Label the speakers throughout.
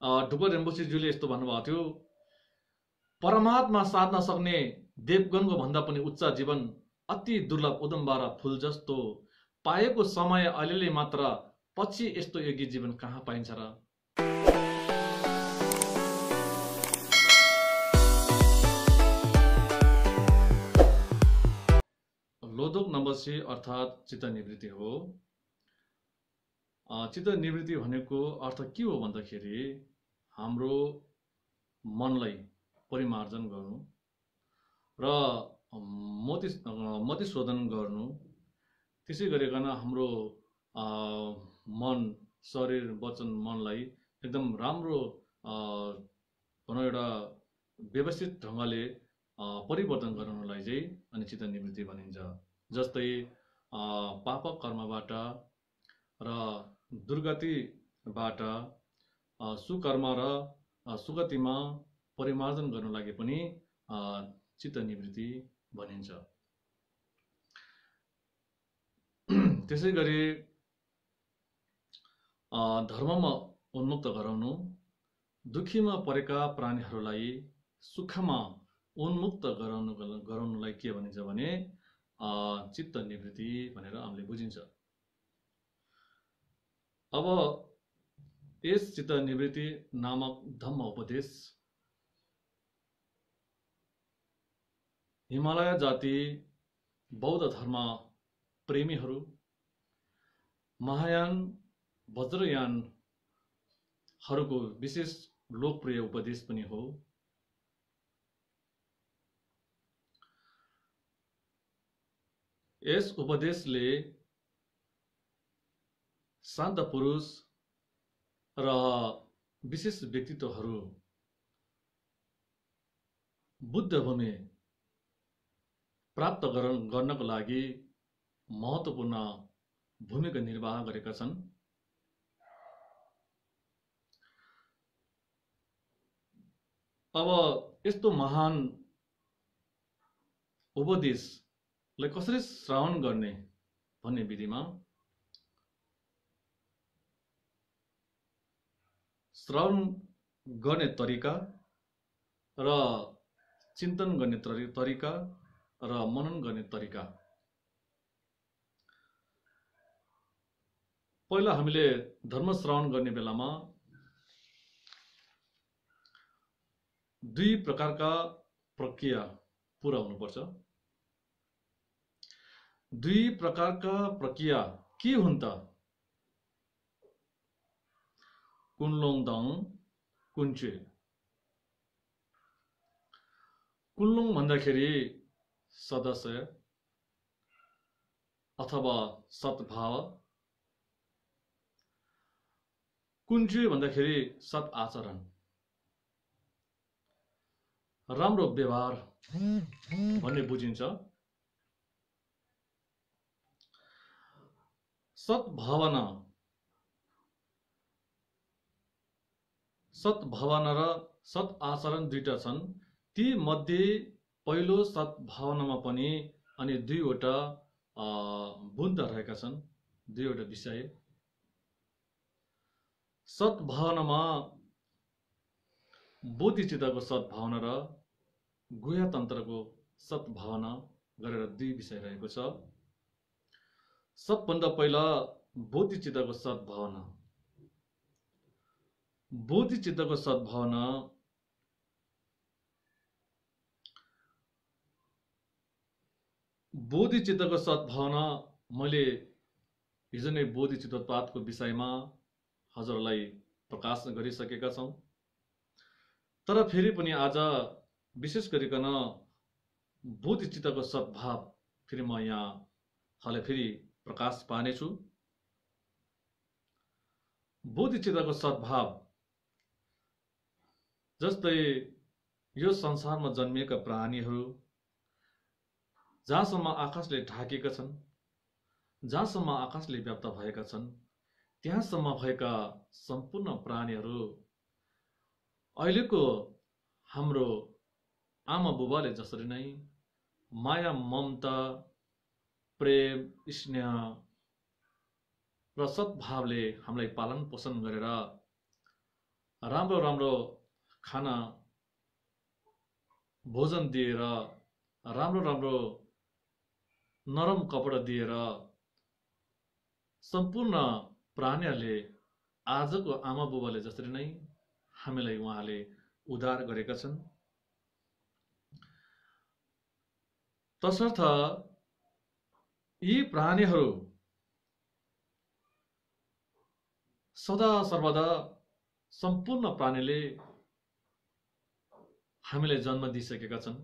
Speaker 1: ढुक्कर रिम्पोछेज्यूले यस्तो भन्नुभएको थियो, परमात्मा साध्न सक्ने देवगणको भन्दा पनि उच्च जीवन अति दुर्लभ उदम्बारा फूल जस्तो, पाएको समय अलिअलि मात्र, पछि यस्तो योगी जीवन कहाँ पाइन्छ र। लोदोक नम्बर 6 अर्थात् चित्त निवृत्ति हो। चित्त निवृत्ति भनेको अर्थ के हो भन्दाखेरि हाम्रो मनलाई परिमार्जन गर्नु र मतिशोधन गर्नु, त्यसै गरिकन हाम्रो मन, शरीर, वचन, मनलाई एकदम राम्रो भनौँ एउटा व्यवस्थित ढङ्गले परिवर्तन गराउनलाई चाहिँ अनि चित्त निवृत्ति भनिन्छ। जस्तै पाप कर्मबाट र दुर्गतिबाट सुकर्म र सुगतिमा परिमार्जन गर्नु लागि पनि चित्त निवृत्ति भनिन्छ। त्यसै गरी धर्ममा उन्मुक्त गराउनु, दुखीमा परेका प्राणीहरूलाई सुखमा उन्मुक्त गराउनुलाई के भनिन्छ भने चित्त निवृत्ति भनेर हामीले बुझिन्छ। अब यस चित्त निवृत्ति नामक धम्म उपदेश हिमालय जाति बौद्ध धर्म प्रेमीहरू, महायान वज्रयानहरूको विशेष लोकप्रिय उपदेश पनि हो। यस उपदेशले शान्त पुरुष र विशेष व्यक्तित्वहरू बुद्ध भूमि प्राप्त गर्नको लागि महत्त्वपूर्ण भूमिका निर्वाह गरेका छन्। अब यस्तो महान उपदेशलाई कसरी श्रवण गर्ने भन्ने विधिमा श्रवण गर्ने तरिका र चिन्तन गर्ने तरिका र मनन गर्ने तरिका। पहिला हामीले धर्म श्रवण गर्ने बेलामा दुई प्रकारका प्रक्रिया पूरा हुनुपर्छ। दुई प्रकारका प्रक्रिया के हुन् त? कुनलोङदङ, कुन्चे। कुनलोङ भन्दाखेरि सदस्य अथवा सद्भाव, कुन्चे भन्दाखेरि सत् आचरण, राम्रो व्यवहार भन्ने बुझिन्छ। सद्भावना र सत् आचरण दुईटा छन्। ती मध्ये पहिलो सद्भावनामा पनि अनि दुईवटा बुँदा रहेका छन्, दुईवटा विषय। सद्भावनामा बोधिचित्तको सद्भावना र गुह्यतन्त्रको सद्भावना गरेर दुई विषय रहेको छ। सबभन्दा पहिला बोधिचित्तको सद्भावना। बोधिचित्तको सद्भावना मैले हिजो नै बोधिचित्तवादको विषयमा हजुरलाई प्रकाश गरिसकेका छौं। तर फेरि पनि आज विशेष गरिकन बोधिचित्तको सद्भाव फेरि म यहाँ हालै फेरि प्रकाश पार्नेछु। बोधिचित्तको सद्भाव जस्तै यो संसारमा जन्मिएका प्राणीहरू जहाँसम्म आकाशले ढाकेका छन्, जहाँसम्म आकाशले व्याप्त भएका छन्, त्यहाँसम्म भएका सम्पूर्ण प्राणीहरू अहिलेको हाम्रो आमा बुबाले जसरी नै माया, ममता, प्रेम, स्नेह र सद्भावले हामीलाई पालन पोषण गरेर राम्रो राम्रो खाना भोजन दिएर, राम्रो राम्रो नरम कपडा दिएर सम्पूर्ण प्राणीहरूले आजको आमा बुबाले जसरी नै हामीलाई उहाँले उद्धार गरेका छन्। तसर्थ यी प्राणीहरू सदा सर्वदा सम्पूर्ण प्राणीले हामीलाई जन्म दिइसकेका छन्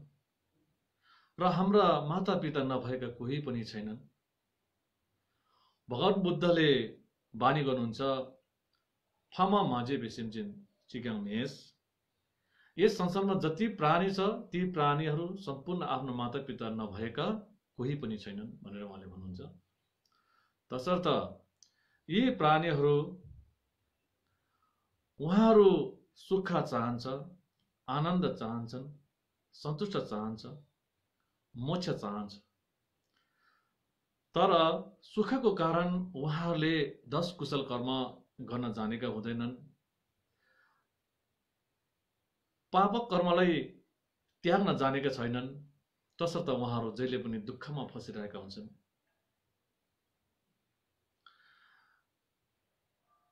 Speaker 1: र हाम्रा माता पिता नभएका कोही पनि छैनन्। भगवान बुद्धले बानी गर्नुहुन्छ, फामा माझे बेसिमजिन चिगाङ मेस, यस संसारमा जति प्राणी छ ती प्राणीहरू सम्पूर्ण आफ्नो माता पिता नभएका कोही पनि छैनन् भनेर उहाँले भन्नुहुन्छ। तसर्थ यी प्राणीहरू उहाँहरू सुख चाहन्छ, आनन्द चाहन्छन्, सन्तुष्ट चाहन्छ, मोक्ष चाहन्छ। तर सुखको कारण उहाँहरूले 10 कुशल कर्म गर्न जानेका हुँदैनन्। पापक कर्मलाई त्याग्न जानेका छैनन्। तसर्थ उहाँहरू जहिले पनि दुःखमा फसिरहेका हुन्छन्।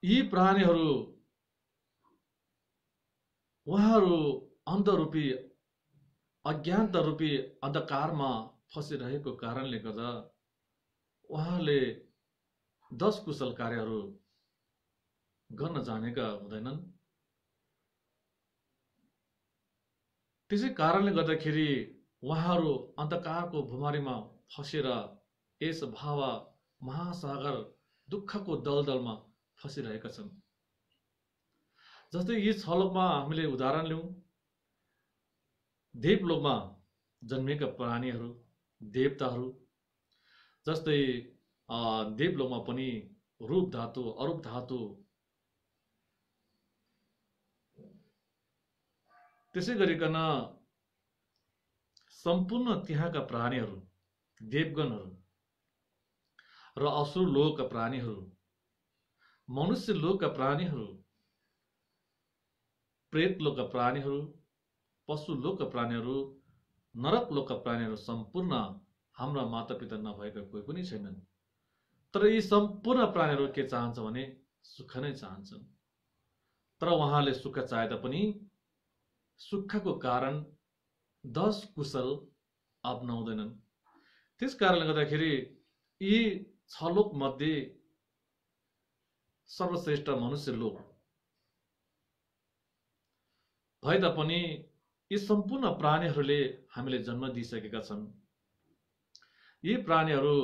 Speaker 1: यी प्राणीहरू उहाँहरू अन्धरूपी अज्ञानता रूपी अन्धकारमा फसिरहेको कारणले गर्दा उहाँले 10 कुशल कार्यहरू गर्न जानेका हुँदैनन्। त्यसै कारणले गर्दाखेरि उहाँहरू अन्धकारको भुमारीमा फसेर यस भाव महासागर दुःखको दलदलमा फसिरहेका छन्। जस्तै यी 6 लोकमा हामीले उदाहरण लिउँ, देवलोकमा जन्मेका प्राणीहरू, देवताहरू, जस्तै देवलोकमा पनि रूप धातु, अरूप धातु, त्यसै गरिकन सम्पूर्ण त्यहाँका प्राणीहरू, देवगणहरू र असुर लोकका प्राणीहरू, मनुष्य लोकका प्राणीहरू, प्रेत लोकका प्राणीहरू, पशु लोकका प्राणीहरू, नरक लोकका प्राणीहरू सम्पूर्ण हाम्रा माता पिता नभएका कोही पनि छैनन्। तर यी सम्पूर्ण प्राणीहरू के चाहन्छ भने सुख नै चाहन्छन्। तर उहाँले सुख चाहे तापनि सुखको कारण 10 कुशल अपनाउँदैनन्। त्यस कारणले गर्दाखेरि यी 6 लोक मध्ये सर्वश्रेष्ठ मनुष्य लोक भए तापनि यी सम्पूर्ण प्राणीहरूले हामीले जन्म दिइसकेका छन्। यी प्राणीहरू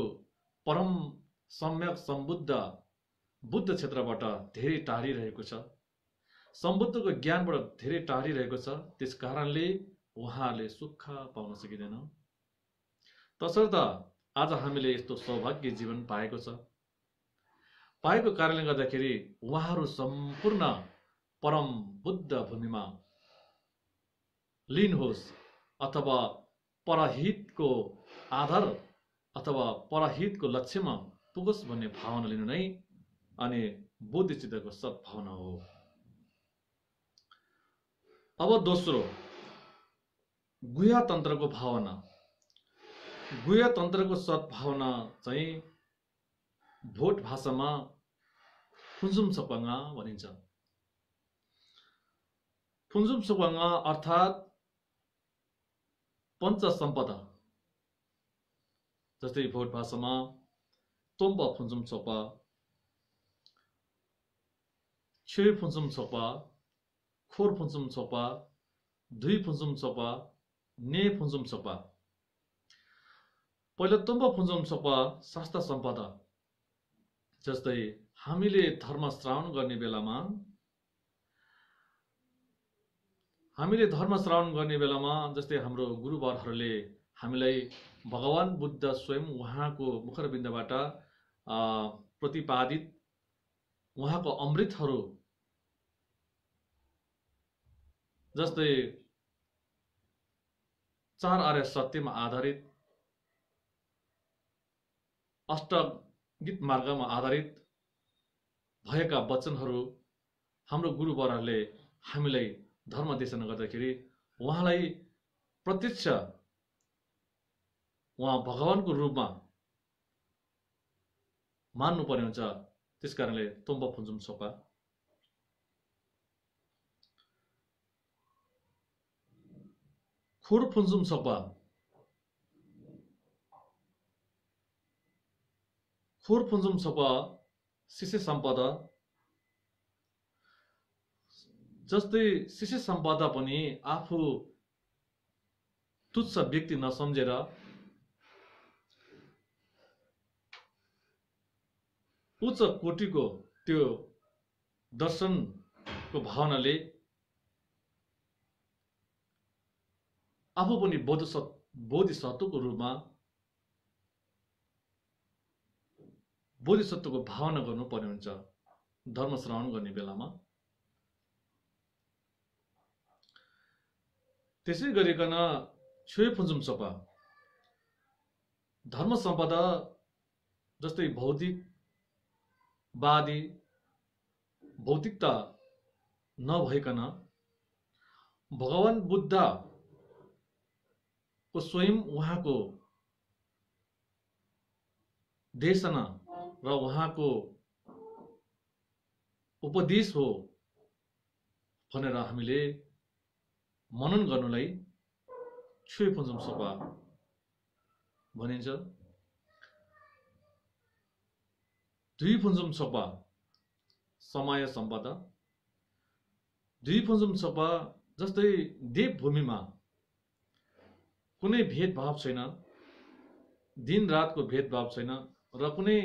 Speaker 1: परम सम्यक सम्बुद्ध बुद्ध क्षेत्रबाट धेरै टाढी रहेको छ, सम्बुद्धको ज्ञानबाट धेरै टाढी रहेको छ। त्यस कारणले उहाँहरूले सुख पाउन सकिँदैन। तसर्थ आज हामीले यस्तो सौभाग्य जीवन पाएको छ। पाएको कारणले गर्दाखेरि उहाँहरू सम्पूर्ण परम बुद्ध भूमिमा लीन होस् अथवा परहितको आधार अथवा परहितको लक्ष्यमा पुगोस् भन्ने भावना लिनु नै अनि बुद्धिचित्तको सद्भावना हो। अब दोस्रो, गुह्यतन्त्रको भावना। गुह्यतन्त्रको सद्भावना चाहिँ भोट भाषामा फुन्जुम सपाङ्गा भनिन्छ। फुन्जुम सपाङ्गा अर्थात् पञ्च सम्पदा। जस्तै भोट भाषामा तोम्बा फुन्जुम सोपा, छ्योइ फुन्जुम सोपा, खोर फुन्जुम सोपा, दुई फुन्जुम सोपा, ने फुन्जुम सोपा। पहिला तोम्बा फुन्जुम सोपा शास्त्र सम्पदा। जस्तै हामीले धर्म श्रावण गर्ने बेलामा जस्तै हाम्रो गुरुबारहरूले हामीलाई भगवान बुद्ध स्वयं उहाँको मुखरबिन्दबाट प्रतिपादित उहाँको अमृतहरू, जस्तै 4 आर्य सत्यमा आधारित, अष्टगित मार्गमा आधारित भएका वचनहरू हाम्रो गुरुबारहरूले हामीलाई धर्म देशना गर्दाखेरि उहाँलाई प्रत्यक्ष उहाँ भगवानको रूपमा मान्नु पर्ने हुन्छ। त्यसकारणले तोम्बा फुन्जुम सोपा खुर फुन्जुम सोपा खुर फुन्जुम सोपा शिष्य सम्पदा जस्तै शिष्य सम्पदा पनि आफू तुच्छ व्यक्ति नसम्झेर उच्च कोटिको त्यो दर्शनको भावनाले आफू पनि बोधिसत्वको रूपमा बोधिसत्वको भावना गर्नु पर्ने हुन्छ धर्म श्रवण गर्ने बेलामा। त्यसै गरिकन छुए फुन्जुम सोपा धर्म सम्पदा जस्तै भौतिकवादी भौतिकता नभइकन भगवान बुद्धको स्वयं उहाँको देशना र उहाँको उपदेश हो भनेर हामीले मनन गर्नुलाई छुए फुन्जुम सोपा भनिन्छ। दुई फुन्जुम सोपा समय सम्पदा दुई फुन्जुम सोपा जस्तै देवभूमिमा कुनै भेदभाव छैन, दिन रातको भेदभाव छैन र कुनै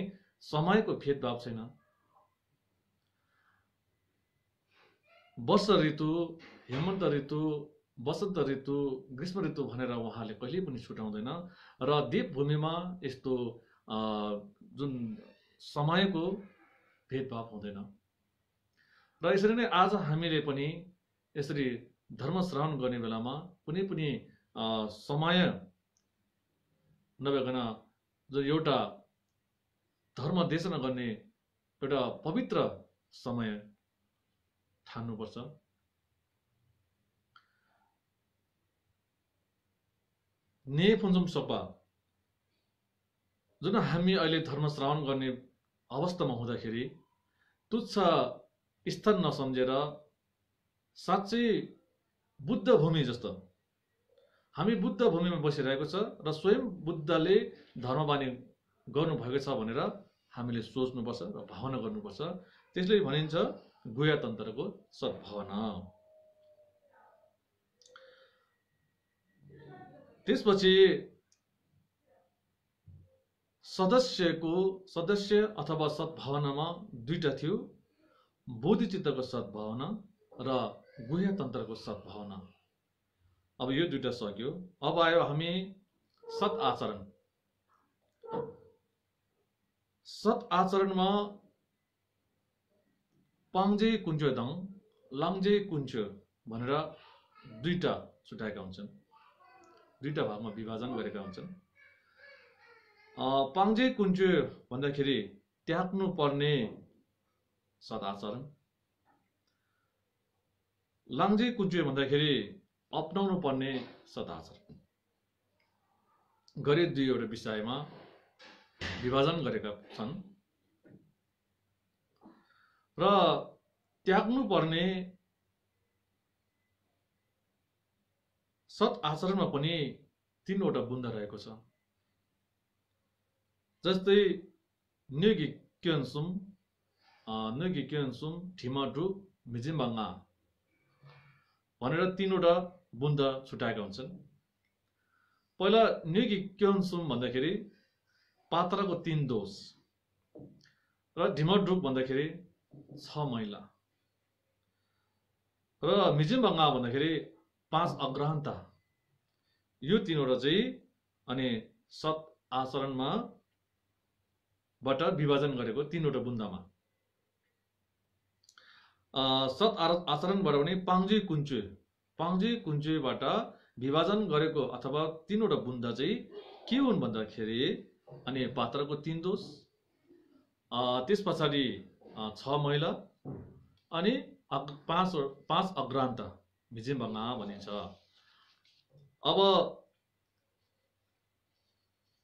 Speaker 1: समयको भेदभाव छैन। वर्ष ऋतु, हेमन्त ऋतु, वसन्त ऋतु, ग्रीष्म ऋतु भनेर उहाँले कहिले पनि छुटाउँदैन र देवभूमिमा यस्तो जुन समयको भेदभाव हुँदैन। र यसरी नै आज हामीले पनि यसरी धर्म श्रवण गर्ने बेलामा कुनै पनि समय नभइकन जो एउटा धर्म देशना गर्ने एउटा पवित्र समय ठान्नुपर्छ। ने फुन्जुम सोपा जुन हामी अहिले धर्म श्रवण गर्ने अवस्थामा हुँदाखेरि तुच्छ स्थान नसम्झेर साँच्चै बुद्ध भूमि जस्तो हामी बुद्ध भूमिमा बसिरहेको छ र स्वयं बुद्धले धर्मवाणी गर्नुभएको छ भनेर हामीले सोच्नुपर्छ र भावना गर्नुपर्छ। त्यसले भनिन्छ गुह्यतन्त्रको सद्भावना। त्यसपछि सदस्य अथवा सद्भावनामा दुईटा थियो, बोधिचित्तको सद्भावना र गुह्यतन्त्रको सद्भावना। अब यो दुईटा सक्यो, अब आयो हामी सत् आचरण। सत् आचरणमा पाङ्जे कुञ्चो दङ लाङ्जे कुञ्चो भनेर दुईटा छुटाएका हुन्छन्, दुईटा भागमा विभाजन गरेका हुन्छन्। पाङ्जे कुञ्चो भन्दाखेरि त्याग्नु पर्ने सदाचरण, लाङ्जे कुञ्चो भन्दाखेरि अपनाउनु पर्ने सदाचरण गरी दुईवटा विषयमा विभाजन गरेका छन्। र त्याग्नु पर्ने सत् आचरणमा पनि तीनवटा बुन्दा रहेको छ। जस्तै न्युगी क्योन्सुम ठिमडु मिजिम्बाङ्गा भनेर तीनवटा बुन्दा छुटाएका हुन्छन्। पहिला न्युगी क्योन्सुम भन्दाखेरि पात्रको 3 दोष र ढिमडुक भन्दाखेरि 6 महिला र मिजिम्बाङ्गा भन्दाखेरि 5 अग्रहन्ता। यो तीनवटा चाहिँ अनि सत् आचरणमा बाट विभाजन गरेको तीनवटा बुन्दामा सत् आचरणबाट पनि पाङ्जे कुञ्चेबाट विभाजन गरेको अथवा तीनवटा बुन्दा चाहिँ के हुन् भन्दाखेरि अनि पात्रको 3 दोष, त्यस पछाडि 6 महिला अनि पाँच अग्रान्त मिजिम्बङा भनिन्छ। अब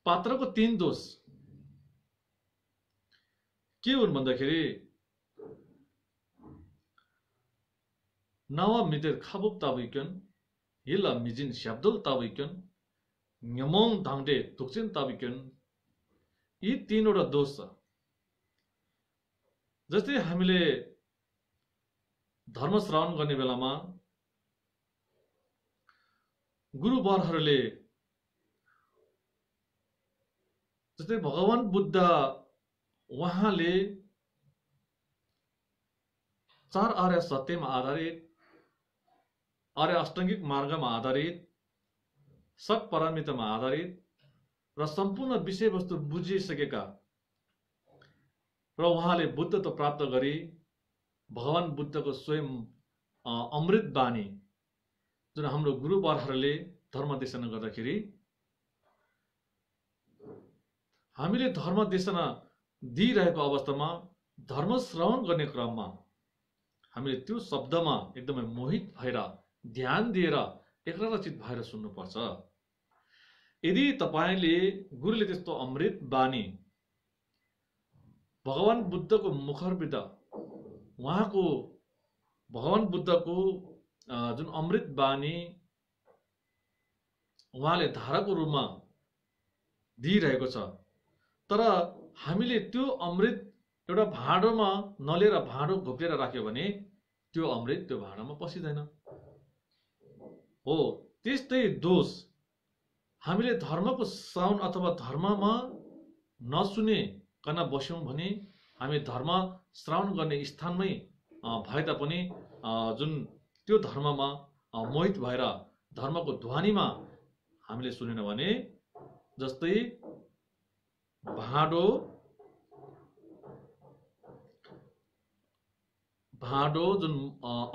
Speaker 1: पात्रको 3 दोष के हुन् भन्दाखेरि नवा मितेर खाबुक ताबिकन हिला मिजिन स्याब्दुल ताबिकन न्यमोङ धाङडे तुक्सिन ताबिकन, यी 3वटा दोष छ। जस्तै हामीले धर्म श्रवण गर्ने बेलामा गुरुवरहरूले जस्तै भगवान बुद्ध उहाँले 4 आर्य सत्यमा आधारित, आर्य अष्टाङ्गिक मार्गमा आधारित, सत पारमितामा आधारित र सम्पूर्ण विषयवस्तु बुझिसकेका र उहाँले बुद्धत्व प्राप्त गरी भगवान बुद्धको स्वयं अमृत बानी जुन हाम्रो गुरुवरहरूले धर्म देशना गर्दाखेरि हामीले धर्म देशना दिइरहेको अवस्थामा धर्म श्रवण गर्ने क्रममा हामीले त्यो शब्दमा एकदमै मोहित भएर ध्यान दिएर एकाग्रचित भएर सुन्नुपर्छ। यदि तपाईले गुरुले त्यस्तो अमृत बानी भगवान बुद्धको मुखरबाट उहाँको भगवान बुद्धको जुन अमृत बानी उहाँले धाराको रूपमा दिइरहेको छ, तर हामीले त्यो अमृत एउटा भाँडोमा नलिएर भाँडो घोप्टेर राख्यो भने त्यो अमृत त्यो भाँडोमा पसिदैन। हो त्यस्तै दोष हामीले धर्मको श्रवण अथवा धर्ममा नसुने कन बस्यौं भने हामी धर्म श्रवण गर्ने स्थानमै भए तापनि जुन त्यो धर्ममा मोहित भएर धर्मको ध्वनिमा हामीले सुनेन भने जस्तै भाँडो जुन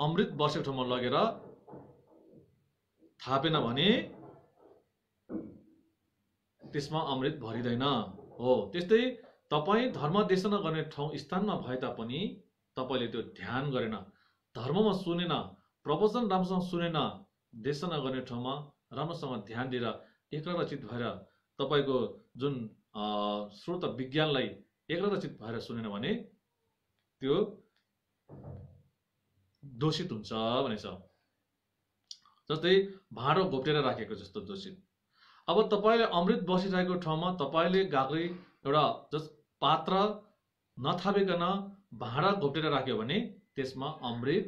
Speaker 1: अमृत बसेको ठाउँमा लगेर थापेन भने त्यसमा अमृत भरिदैन। हो त्यस्तै तपाई धर्म देशना गर्ने ठाउँ स्थानमा भए तापनि तपाईले त्यो ध्यान गरेन, धर्ममा सुनेन, प्रवचन राम्रोसँग सुनेन, देशना गर्ने ठाउँमा राम्रोसँग ध्यान दिएर एकाग्रचित भएर तपाईको जुन श्रोत विज्ञानलाई एकाग्रचित भएर सुनेन भने त्यो दोषित हुन्छ भनेछ। जस्तै भाँडो घोप्टेर राखेको जस्तो दोषित। अब तपाईले अमृत बसिरहेको ठाउँमा तपाईले गाग्री एउटा जस पात्र नथापिकन भाँडा घोप्टेर राख्यो भने त्यसमा अमृत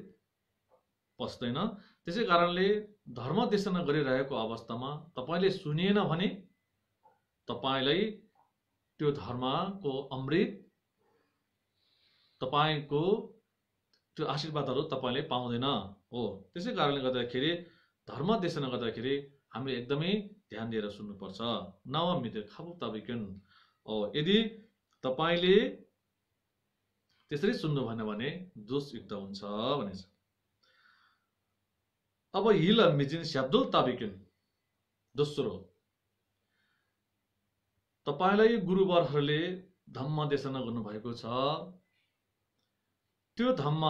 Speaker 1: पस्दैन। त्यसै कारणले धर्म देशना गरिरहेको अवस्थामा तपाईले सुनिएन भने तपाईलाई त्यो धर्मको अमृत तपाईको त्यो आशीर्वादहरू तपाईले पाउँदैन। हो त्यसै कारणले गर्दाखेरि धर्म देशना गर्दाखेरि हामीले एकदमै ध्यान दिएर सुन्नुपर्छ। नव मित्र खाबु ताबिकन। यदि तपाईले त्यसरी सुन्नु भएन भने दोषयुक्त हुन्छ भनेछ। अब हिल मिजिन स्याब्दुल ताबिकन दोस्रो, तपाईलाई गुरुवरहरूले धम्म देशना गर्नु भएको छ, त्यो धम्म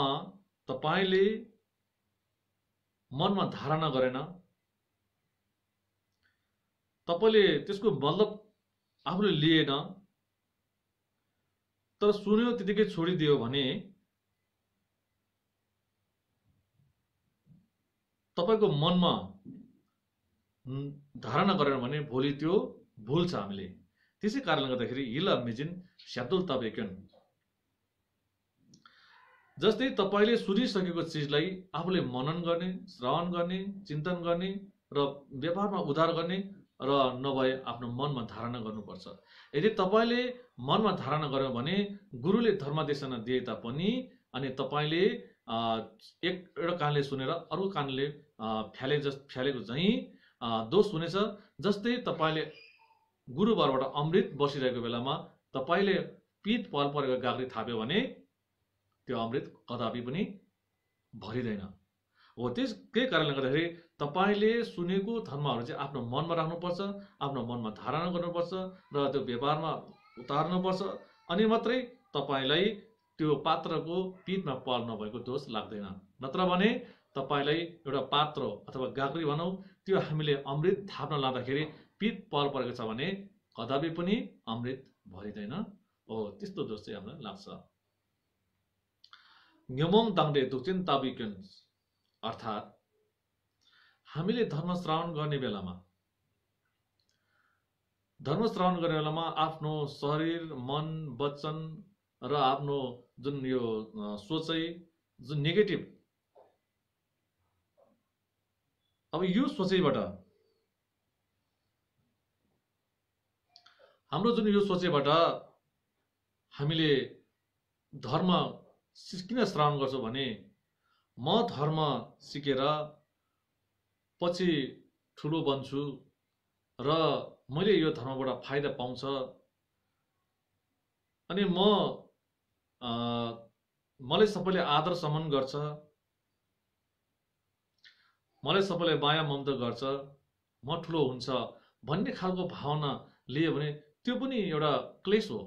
Speaker 1: तपाईले मनमा धारणा गरेन, तपाईले त्यसको मतलब आफूले लिएन, तर सुन्यो त्यतिकै छोडिदियो भने तपाईको मनमा धारणा गरेन भने भोलि त्यो भुल्छ हामीले। त्यसै कारणले गर्दाखेरि हिल मिजिन स्याब्दुल ताबिकन। जस्तै तपाईले सुनिसकेको चिजलाई आफूले मनन गर्ने, श्रवण गर्ने, चिन्तन गर्ने र व्यवहारमा उद्धार गर्ने र नभए आफ्नो मनमा धारणा गर्नुपर्छ। यदि तपाईले मनमा धारणा गर्यो भने गुरुले धर्म देशना दिए तापनि अनि तपाईले एउटा कानले सुनेर अर्को कानले फ्यालेको चाहिँ दोष हुनेछ। जस्तै तपाईले गुरुवरबाट अमृत बसिरहेको बेलामा तपाईले पित पल परेको गाग्री थाप्यो भने त्यो अमृत कदापि पनि भरिदैन। हो त्यसकै कारणले गर्दाखेरि तपाईले सुनेको धर्महरू चाहिँ आफ्नो मनमा राख्नुपर्छ, आफ्नो मनमा धारणा गर्नुपर्छ र त्यो व्यवहारमा उतार्नुपर्छ, अनि मात्रै तपाईलाई त्यो पात्रको पितमा पल नभएको दोष लाग्दैन। नत्र भने तपाईलाई एउटा पात्र अथवा गाग्री भनौँ त्यो हामीले अमृत थाप्न लाँदाखेरि पित पल परेको छ भने कदापि पनि अमृत भरिँदैन। हो त्यस्तो दोष चाहिँ हामीलाई लाग्छ। न्यमोङ दाङडे दुक्चिन ताबिक्युन अर्थात् हामीले धर्म श्रावण गर्ने बेलामा आफ्नो शरीर मन वचन र आफ्नो जुन यो सोचाइ जुन नेगेटिभ, अब यो सोचाइबाट हाम्रो जुन यो सोचाइबाट हामीले धर्म किन श्रावण गर्छौँ भने म धर्म सिकेर पछि ठुलो बन्छु र मैले यो धर्मबाट फाइदा पाउँछ अनि मलाई सबैले आदर सम्मान गर्छ, मलाई सबैले माया ममता गर्छ, म ठुलो हुन्छ भन्ने खालको भावना लियो भने त्यो पनि एउटा क्लेश हो।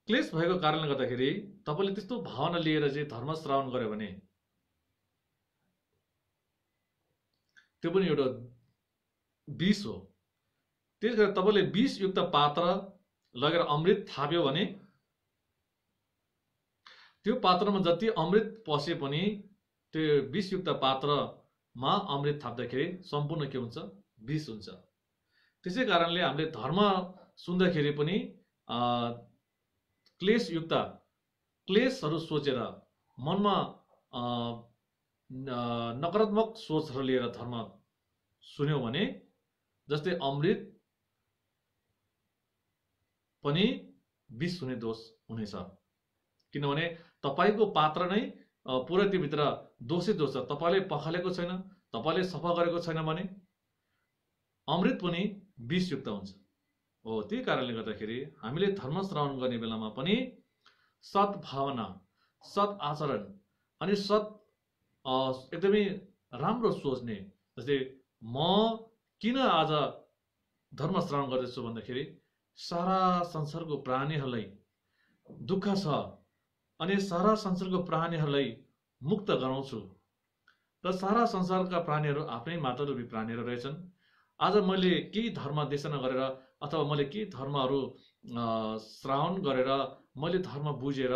Speaker 1: क्लेश भएको कारणले गर्दाखेरि तपाईले त्यस्तो भावना लिएर चाहिँ धर्म श्रावण गर्यो भने त्यो पनि एउटा विष हो। त्यसकारण तपाईले विषयुक्त पात्र लगेर अमृत थाप्यो भने त्यो पात्रमा जति अमृत पसे पनि त्यो विषयुक्त पात्रमा अमृत थाप्दाखेरि सम्पूर्ण के हुन्छ? विष हुन्छ। त्यसै कारणले हामीले धर्म सुन्दाखेरि पनि क्लेशहरू सोचेर मनमा नकारात्मक सोचहरू लिएर धर्म सुन्यौं भने जस्तै अमृत पनि विष हुने दोष हुनेछ। किनभने तपाईको पात्र नै पुरै त्योभित्र दोषै दोष छ, तपाईले पखालेको छैन, तपाईले सफा गरेको छैन भने अमृत पनि विषयुक्त हुन्छ। हो त्यही कारणले गर्दाखेरि हामीले धर्म श्रावण गर्ने बेलामा पनि सद्भावना, सत् आचरण अनि एकदमै राम्रो सोच्ने। जस्तै म किन आज धर्म श्रावण गर्दैछु भन्दाखेरि सारा संसारको प्राणीहरूलाई दुःख छ अनि सारा संसारको प्राणीहरूलाई मुक्त गराउँछु र सारा संसारका प्राणीहरू आफ्नै मातारूपी प्राणीहरू रहेछन्। आज मैले केही धर्म देशना गरेर अथवा मैले केही धर्महरू श्रावण गरेर मैले धर्म बुझेर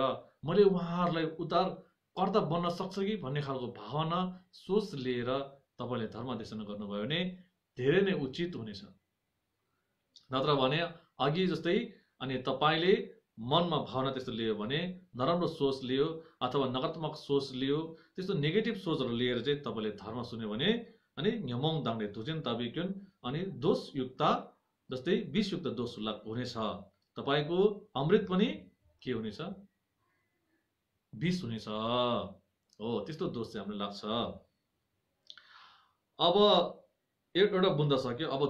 Speaker 1: मैले उहाँहरूलाई उद्धार कर्ता बन्न सक्छ कि भन्ने खालको भावना सोच लिएर तपाईले धर्म देशना गर्नुभयो भने धेरै नै उचित हुनेछ। नत्र भने अघि जस्तै अनि तपाईले मनमा भावना त्यस्तो लियो भने नराम्रो सोच लियो अथवा नकारात्मक सोच लियो, त्यस्तो नेगेटिभ सोचहरू लिएर चाहिँ तपाईले धर्म सुन्यो भने अनि न्यमोङ दाङले धुजेन ताबिक्युन अनि दोषयुक्त जस्तै विषयुक्त दोष हुनेछ। तपाईको अमृत पनि के हुनेछ? विष हुनेछ। हो त्यस्तो दोष चाहिँ हामीलाई लाग्छ। अब एउटा बुन्दा सक्यो। अब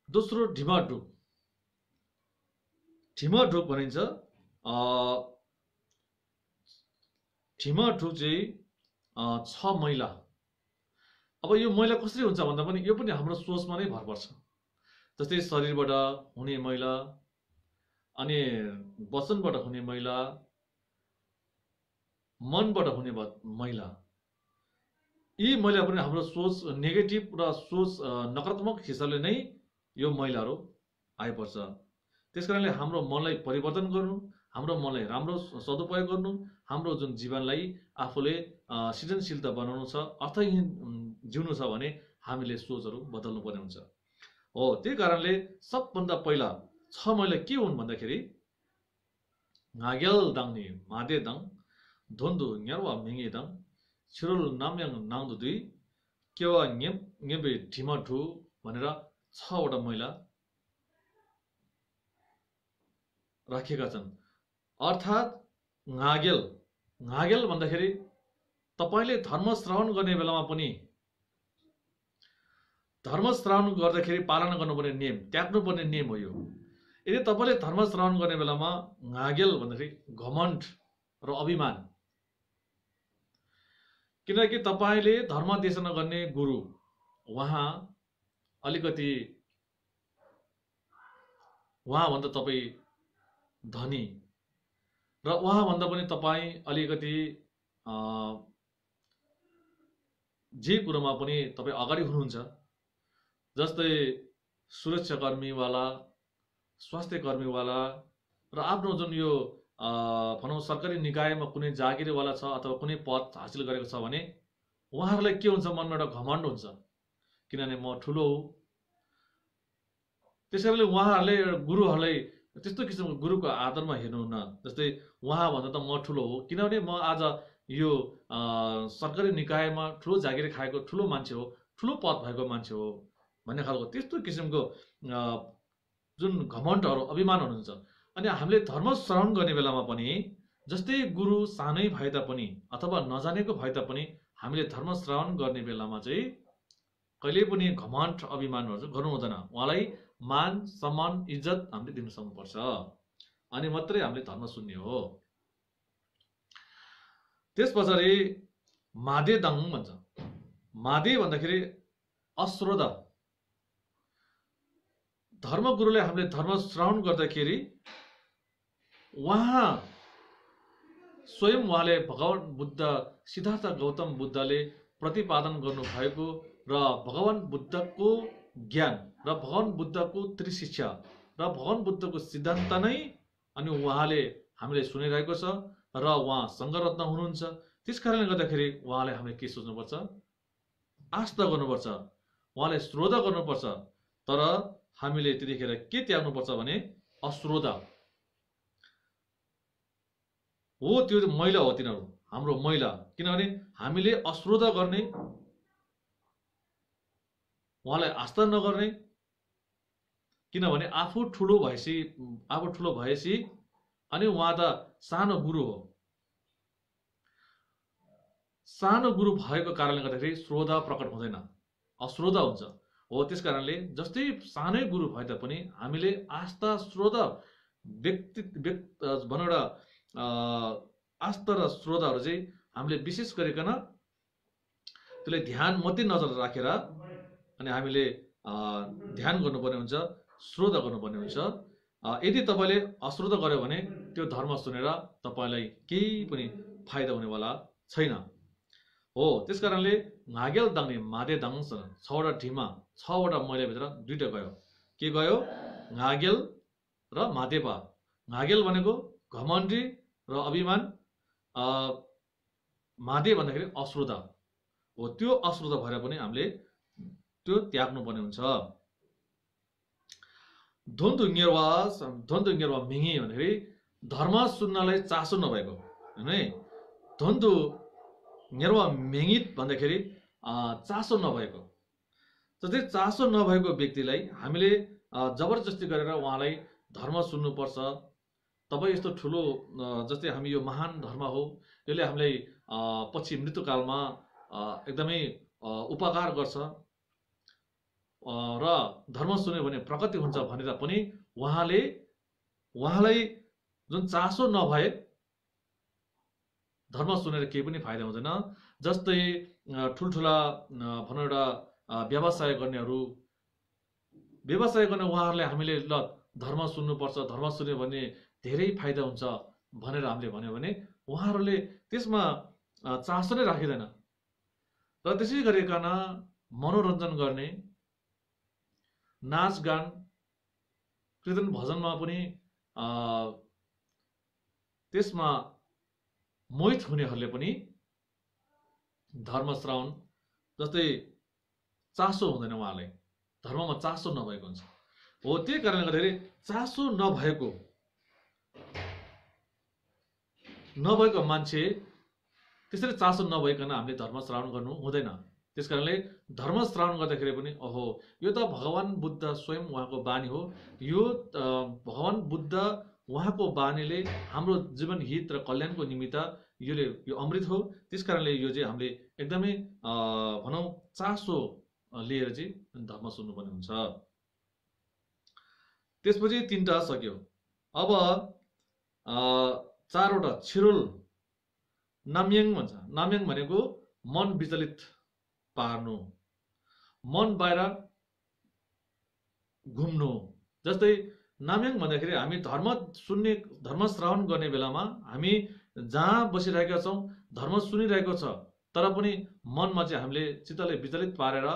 Speaker 1: दोस्रो ढिमाढुक। ढिमाढुक भनिन्छ। ढिमाढुक चाहिँ छ मैला। अब यो मैला कसरी हुन्छ भन्दा पनि यो पनि हाम्रो सोचमा नै भर पर्छ। जस्तै शरीरबाट हुने मैला अनि वचनबाट हुने मैला, मनबाट हुने मैला, यी मैला पनि हाम्रो सोच नेगेटिभ र सोच नकारात्मक हिसाबले नै यो मैलाहरू आइपर्छ। त्यसकारणले हाम्रो मनलाई परिवर्तन गर्नु, हाम्रो मनलाई राम्रो सदुपयोग गर्नु, हाम्रो जुन जीवनलाई आफूले सृजनशीलता बनाउनु छ, अर्थहीन जिउनु छ भने हामीले सोचहरू बदल्नु पर्ने हुन्छ। हो त्यही कारणले सबभन्दा पहिला छ मैला के हुन् भन्दाखेरि नागेल दाङनी मादे दाङ धोन्दु न्यारवा मिङे दाङ छिरोल नाम्याङ नाउँदु दुई केवा न्यबे ढिमाढु भनेर 6 वटा मैला राखेका छन्। अर्थात् नागेल भन्दाखेरि तपाईले धर्म श्रावण गर्ने बेलामा पनि धर्म श्रावण गर्दाखेरि पालना गर्नुपर्ने नियम, त्याग्नुपर्ने नियम हो यो। यदि तपाईले धर्म श्रावण गर्ने बेलामा नागेल भन्दाखेरि घमण्ड र अभिमान, किनकि तपाईले धर्म देशना गर्ने गुरु उहाँ अलिकति उहाँभन्दा तपाई धनी र उहाँभन्दा पनि तपाई अलिकति जे कुरामा पनि तपाईँ अगाडि हुनुहुन्छ, जस्तै सुरक्षाकर्मीवाला, स्वास्थ्य कर्मीवाला र आफ्नो जुन यो भनौँ सरकारी निकायमा कुनै जागिरवाला छ अथवा कुनै पद हासिल गरेको छ भने उहाँहरूलाई के हुन्छ, मनमा एउटा घमण्ड हुन्छ, किनभने म ठुलो हो। त्यसैले उहाँहरूले गुरुहरूलाई त्यस्तो किसिमको गुरुको आदरमा हेर्नुहुन्न, जस्तै उहाँभन्दा त म ठुलो हो, किनभने म आज यो सरकारी निकायमा ठुलो जागिर खाएको ठुलो मान्छे हो, ठुलो पद भएको मान्छे हो भन्ने खालको त्यस्तो किसिमको जुन घमण्डहरू, अभिमानहरू हुन्छ। अनि हामीले धर्म श्रवण गर्ने बेलामा पनि जस्तै गुरु सानै भए तापनि अथवा नजानेको भए तापनि हामीले धर्म श्रवण गर्ने बेलामा चाहिँ कहिले पनि घमण्ड अभिमानहरू चाहिँ गर्नु हुँदैन। उहाँलाई मान सम्मान इज्जत हामीले दिन सक्नुपर्छ, अनि मात्रै हामीले धर्म सुन्ने हो। त्यस पछाडि मादे दाङ भन्छ। मादे भन्दाखेरि अश्रोधा। धर्मगुरुले हामीले धर्म श्रवण गर्दाखेरि उहाँ स्वयं उहाँले भगवान बुद्ध, सिद्धार्थ गौतम बुद्धले प्रतिपादन गर्नुभएको र भगवान बुद्धको ज्ञान र भगवान बुद्धको त्रिशिक्षा र भगवान बुद्धको सिद्धान्त नै अनि उहाँले हामीले सुनिरहेको छ र उहाँ सङ्घरत्न हुनुहुन्छ। त्यस कारणले गर्दाखेरि उहाँले हामीले के सोच्नुपर्छ, आस्था गर्नुपर्छ, उहाँले श्रद्धा गर्नुपर्छ। तर हामीले त्यतिखेर के त्याग्नुपर्छ भने अश्रद्धा हो, त्यो मैला हो, तिनीहरू हाम्रो मैला। किनभने हामीले अश्रद्धा गर्ने, उहाँलाई आस्था नगर्ने, किनभने आफू ठुलो भएपछि अनि उहाँ त सानो गुरु हो। सानो गुरु भएको कारणले गर्दाखेरि श्रद्धा प्रकट हुँदैन, अश्रद्धा हुन्छ। हो, त्यस कारणले जस्तै सानै गुरु भए तापनि हामीले आस्था श्रद्धा भनौँ एउटा आस्था र श्रद्धाहरू चाहिँ हामीले विशेष गरिकन त्यसलाई ध्यान मध्यनजर राखेर अनि हामीले ध्यान गर्नुपर्ने हुन्छ, श्रद्धा गर्नुपर्ने हुन्छ। यदि तपाईँले अश्रद्धा गर्यो भने त्यो धर्म सुनेर तपाईँलाई केही पनि फाइदा हुनेवाला छैन। हो, त्यस कारणले घागेल दाङ्ने मादे दाङसँग 6वटा ढिमा 6वटा मैलाभित्र 2टा गयो। के गयो? घागेल र मादेपा। घागेल भनेको घमण्डी र अभिमान, मादे भन्दाखेरि अश्रद्धा हो। त्यो अश्रद्धा भएर पनि हामीले त्यो त्याग्नुपर्ने हुन्छ। द्वन्द्व ङ्गेरवा मिङी भन्दाखेरि धर्म सुन्नलाई चासो नभएको हैन। द्वन्द्व ङ्गेरवा मिङित भन्दाखेरि चासो नभएको। जस्तै चासो नभएको व्यक्तिलाई हामीले जबरजस्ती गरेर उहाँलाई धर्म सुन्नुपर्छ, तपाईँ यस्तो ठुलो, जस्तै हामी यो महान धर्म हो, यसले हामीलाई पछि मृत्युकालमा एकदमै उपकार गर्छ र धर्म सुन्यो भने प्रगति हुन्छ भनेर पनि उहाँलाई जुन चासो नभए धर्म सुनेर केही पनि फाइदा हुँदैन। जस्तै ठुल्ठुला भनौँ एउटा व्यवसाय गर्नेहरू, व्यवसाय गर्ने उहाँहरूले हामीले ल धर्म सुन्नुपर्छ, धर्म सुन्यो भने धेरै फाइदा हुन्छ भनेर हामीले भन्यो भने उहाँहरूले त्यसमा चासो नै राखिँदैन। र त्यसै गरिकन मनोरञ्जन गर्ने, नाचगान, कीर्तन भजनमा पनि त्यसमा मोहित हुनेहरूले पनि धर्म श्रवण जस्तै चासो हुँदैन, उहाँलाई धर्ममा चासो नभएको हुन्छ। हो, त्यही कारणले गर्दाखेरि चासो नभएको मान्छे, त्यसरी चासो नभइकन हामीले धर्म श्रवण गर्नु हुँदैन। त्यस कारणले धर्म श्रवण गर्दाखेरि पनि ओहो, यो त भगवान बुद्ध स्वयं उहाँको बानी हो, यो भगवान बुद्ध उहाँको बानीले हाम्रो जीवन हित र कल्याणको निमित्त यो अमृत हो। त्यस कारणले यो चाहिँ हामीले एकदमै भनौँ चासो लिएर चाहिँ धर्म सुन्नुपर्ने हुन्छ। त्यसपछि 3टा सक्यो। अब 4वटा छिरुल नाम्याङ भन्छ। नाम्याङ भनेको मन विचलित पार्नु, मन बाहिर घुम्नु। जस्तै नाम्याङ भन्दाखेरि हामी धर्म श्रवण गर्ने बेलामा हामी जहाँ बसिरहेका छौँ धर्म सुनिरहेको छ तर पनि मनमा चाहिँ हामीले चित्तलाई विचलित पारेर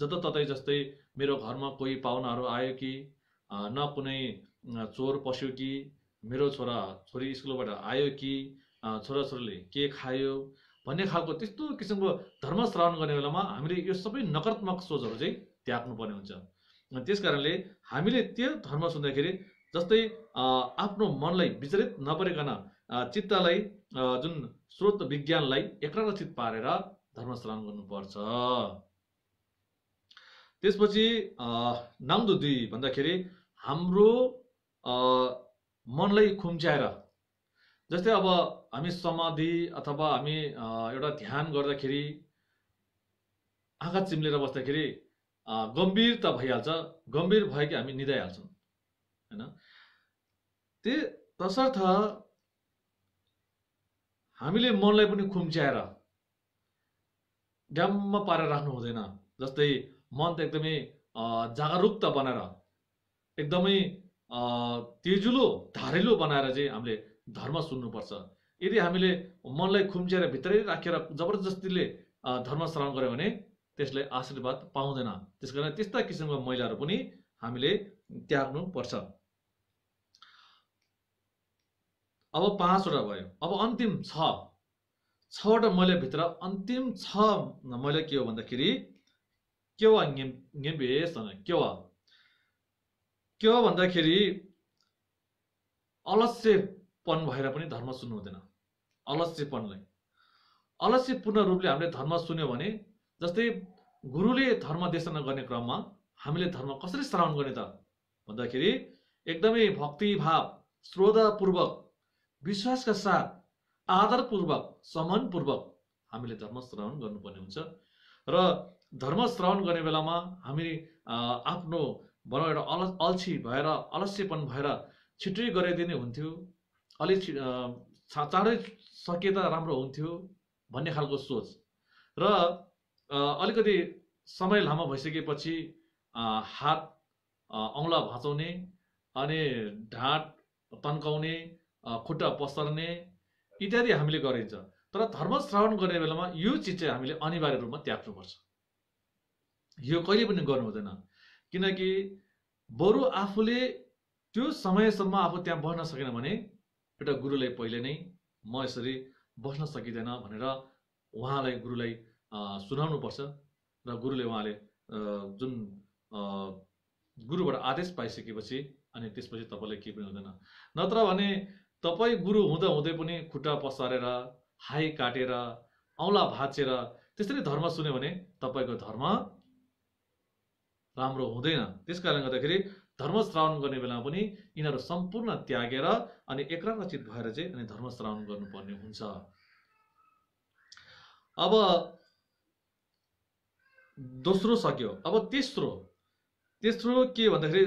Speaker 1: जताततै जस्तै मेरो घरमा कोही पाहुनाहरू आयो कि न कुनै चोर पस्यो कि मेरो छोरा छोरी स्कुलबाट आयो कि छोराछोरीले के खायो भन्ने खालको त्यस्तो किसिमको धर्म श्रवण गर्ने बेलामा हामीले यो सबै नकारात्मक सोचहरू चाहिँ त्याग्नुपर्ने हुन्छ। त्यस कारणले हामीले त्यो धर्म सुन्दाखेरि जस्तै आफ्नो मनलाई विचलित नपरिकन चित्तलाई जुन स्रोत विज्ञानलाई एकाग्रचित पारेर धर्म श्रवण गर्नुपर्छ। त्यसपछि नाम्दो 2 भन्दाखेरि हाम्रो मनलाई खुम्च्याएर, जस्तै अब हामी समाधि अथवा हामी एउटा ध्यान गर्दाखेरि आँखा चिम्लेर बस्दाखेरि गम्भीरता भइहाल्छ, गम्भीर भयो कि हामी निदाइहाल्छौँ हैन। तसर्थ हामीले मनलाई पनि खुम्च्याएर ड्याम्म पारेर राख्नु हुँदैन। जस्तै मन त एकदमै जागरुकता बनाएर एकदमै तेजुलो धारिलो बनाएर चाहिँ हामीले धर्म सुन्नुपर्छ। यदि हामीले मनलाई खुम्च्याएर भित्रै राखेर जबरजस्तीले धर्म श्रवण गर्यो भने त्यसलाई आशीर्वाद पाउँदैन। त्यसकारण त्यस्ता किसिमका मैलाहरू पनि हामीले त्याग्नु पर्छ। अब 5वटा भयो। अब अन्तिम 6वटा मैला भित्र अन्तिम 6 मैला के हो भन्दाखेरि केवा ङेम्बेसँग के हो भन्दाखेरि अलस्यपन भएर पनि धर्म सुन्नु हुँदैन। अलस्यपूर्ण रूपले हामीले धर्म सुन्यो भने, जस्तै गुरुले धर्म देशना गर्ने क्रममा हामीले धर्म कसरी श्रवण गर्ने त भन्दाखेरि एकदमै भक्तिभाव श्रद्धापूर्वक विश्वासका साथ आदरपूर्वक सम्मानपूर्वक हामीले धर्म श्रवण गर्नुपर्ने हुन्छ। र धर्म श्रवण गर्ने बेलामा हामी आफ्नो भनौँ एउटा अल्छी भएर अलस्यपन भएर छिट्टै गराइदिने हुन्थ्यो, अलि चाँडै सके त राम्रो हुन्थ्यो भन्ने खालको सोच र अलिकति समय लामो भइसकेपछि हात औँला भाँचाउने अनि ढाड तन्काउने, खुट्टा पसर्ने इत्यादि हामीले गरिन्छ। तर धर्म श्रवण गर्ने बेलामा यो चिज चाहिँ हामीले अनिवार्य रूपमा त्याग्नुपर्छ। यो कहिले पनि गर्नु हुँदैन, किनकि बरु आफूले त्यो समयसम्म आफू त्यहाँ बस्न सकेन भने एउटा गुरुलाई पहिले नै म यसरी बस्न सकिँदैन भनेर गुरुलाई सुनाउनु पर्छ र उहाँले जुन गुरुबाट आदेश पाइसकेपछि अनि त्यसपछि तपाईलाई केही पनि हुँदैन। नत्र भने तपाईँ गुरु हुँदा हुँदै पनि खुट्टा पसारेर हाई काटेर औँला भाँचेर त्यसरी धर्म सुन्यो भने तपाईको धर्म राम्रो हुँदैन। त्यसकारणले गर्दाखेरि धर्म श्रवण गर्ने बेलामा पनि यिनीहरू सम्पूर्ण त्यागेर अनि एकाग्रचित भएर चाहिँ अनि धर्म श्रवण गर्नुपर्ने हुन्छ। अब दोस्रो सक्यो। अब तेस्रो के भन्दाखेरि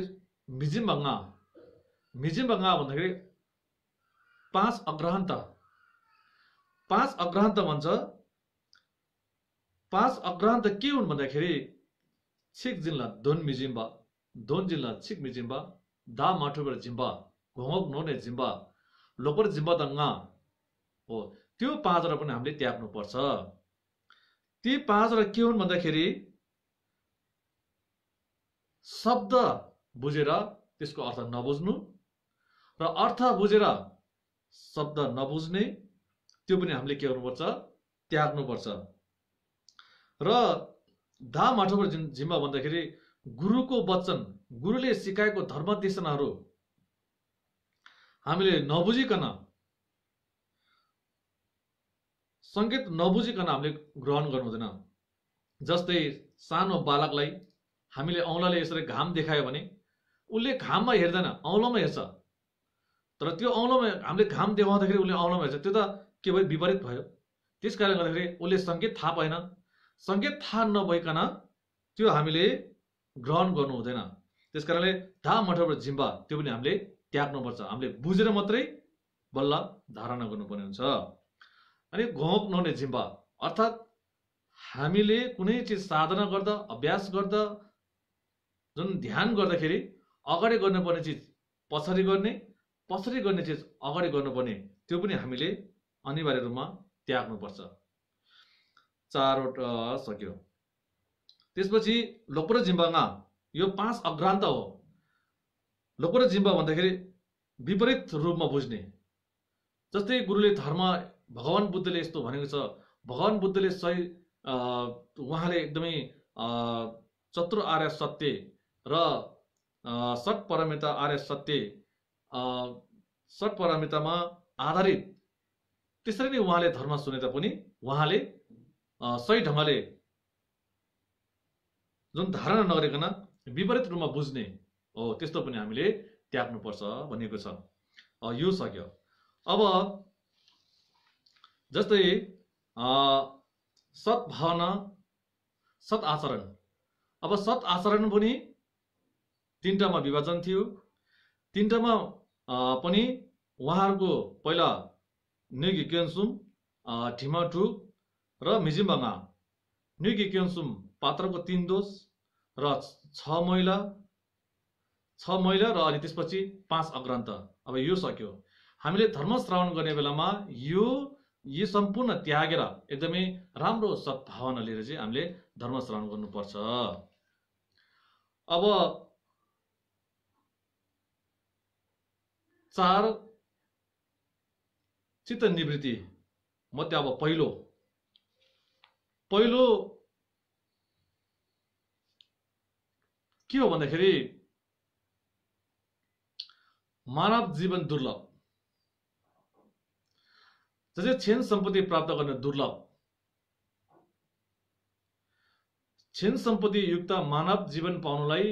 Speaker 1: मिजिमभङ्गा भन्दाखेरि 5 अग्रहान्त भन्छ। 5 अग्रहान्त के हुन् भन्दाखेरि छिक जिल्ला दोन मिजिम्बा, दोन जिल्ला छिक मिजिम्बा, दा माठुबर जिम्बा, घोङक नोने जिम्बा, लोपर जिम्बा दङ्गा हो। त्यो 5वटा पनि हामीले त्याग्नु पर्छ। ती 5वटा के हुन् भन्दाखेरि शब्द बुझेर त्यसको अर्थ नबुझ्नु र अर्थ बुझेर शब्द नबुझ्ने, त्यो पनि हामीले के गर्नुपर्छ, त्याग्नुपर्छ। र धा माठोबर जिम्बा भन्दाखेरि गुरुको वचन, गुरुले सिकाएको धर्म देशनाहरू हामीले नबुझिकन, संकेत नबुझिकन हामीले ग्रहण गर्नु हुँदैन। जस्तै सानो बालकलाई हामीले औँलाले यसरी घाम देखायो भने उसले घाममा हेर्दैन, औँलामा हेर्छ। तर त्यो औँलामा हामीले घाम देखाउँदाखेरि उसले औँलामा हेर्छ, त्यो त के भयो, विपरीत भयो। त्यसकारणले गर्दाखेरि उसले संकेत थाहा पाएन। संकेत थाहा नभइकन त्यो हामीले ग्रहण गर्नु हुँदैन। त्यसकारणले धा मठोबर जिम्बा त्यो पनि हामीले त्याग्नुपर्छ। हामीले बुझेर मात्रै बल्ल धारणा गर्नुपर्ने हुन्छ। अनि घोक नहुने जिम्बा अर्थात् हामीले कुनै चिज साधना गर्दा, अभ्यास गर्दा, जुन ध्यान गर्दाखेरि अगाडि गर्नुपर्ने चिज पछाडि गर्ने, पछाडि गर्ने चिज अगाडि गर्नुपर्ने, त्यो पनि हामीले अनिवार्य रूपमा त्याग्नुपर्छ। 4वटा सक्यो। त्यसपछि लोकपर जिम्बाङा यो 5 अग्रान्त हो। लोकपर जिम्बा भन्दाखेरि विपरीत रूपमा बुझ्ने। जस्तै गुरुले धर्म भगवान बुद्धले यस्तो भनेको छ, भगवान बुद्धले सही उहाँले एकदमै चतुर आर्य सत्य र षट परमिता आर्य सत्य षट परमितामा आधारित त्यसरी नै उहाँले धर्म सुने तापनि उहाँले सही ढङ्गले जुन धारणा नगरिकन विपरीत रूपमा बुझ्ने हो, त्यस्तो पनि हामीले त्याग्नुपर्छ भनिएको छ। यो सक्यो। अब जस्तै सद्भावना सत् आचरण। अब सत् आचरण पनि 3टामा विभाजन थियो। 3टामा पनि उहाँहरूको पहिला न्युगी क्योन्सुम, ढिमाठु र मिजिम्बाङा। न्युगी क्योन्सुम पात्रको 3 दोष र 6 महिला र अनि त्यसपछि 5 अग्रान्त। अब यो सक्यो। हामीले धर्म श्रवण गर्ने बेलामा यो सम्पूर्ण त्यागेर एकदमै राम्रो सद्भावना लिएर चाहिँ हामीले धर्म श्रवण गर्नुपर्छ। अब 4 चित्त निवृत्ति मध्ये अब पहिलो के हो भन्दाखेरि मानव जीवन दुर्लभ। जस्तै क्षण सम्पत्ति प्राप्त गर्न दुर्लभ, क्षण सम्पत्ति युक्त मानव जीवन पाउनलाई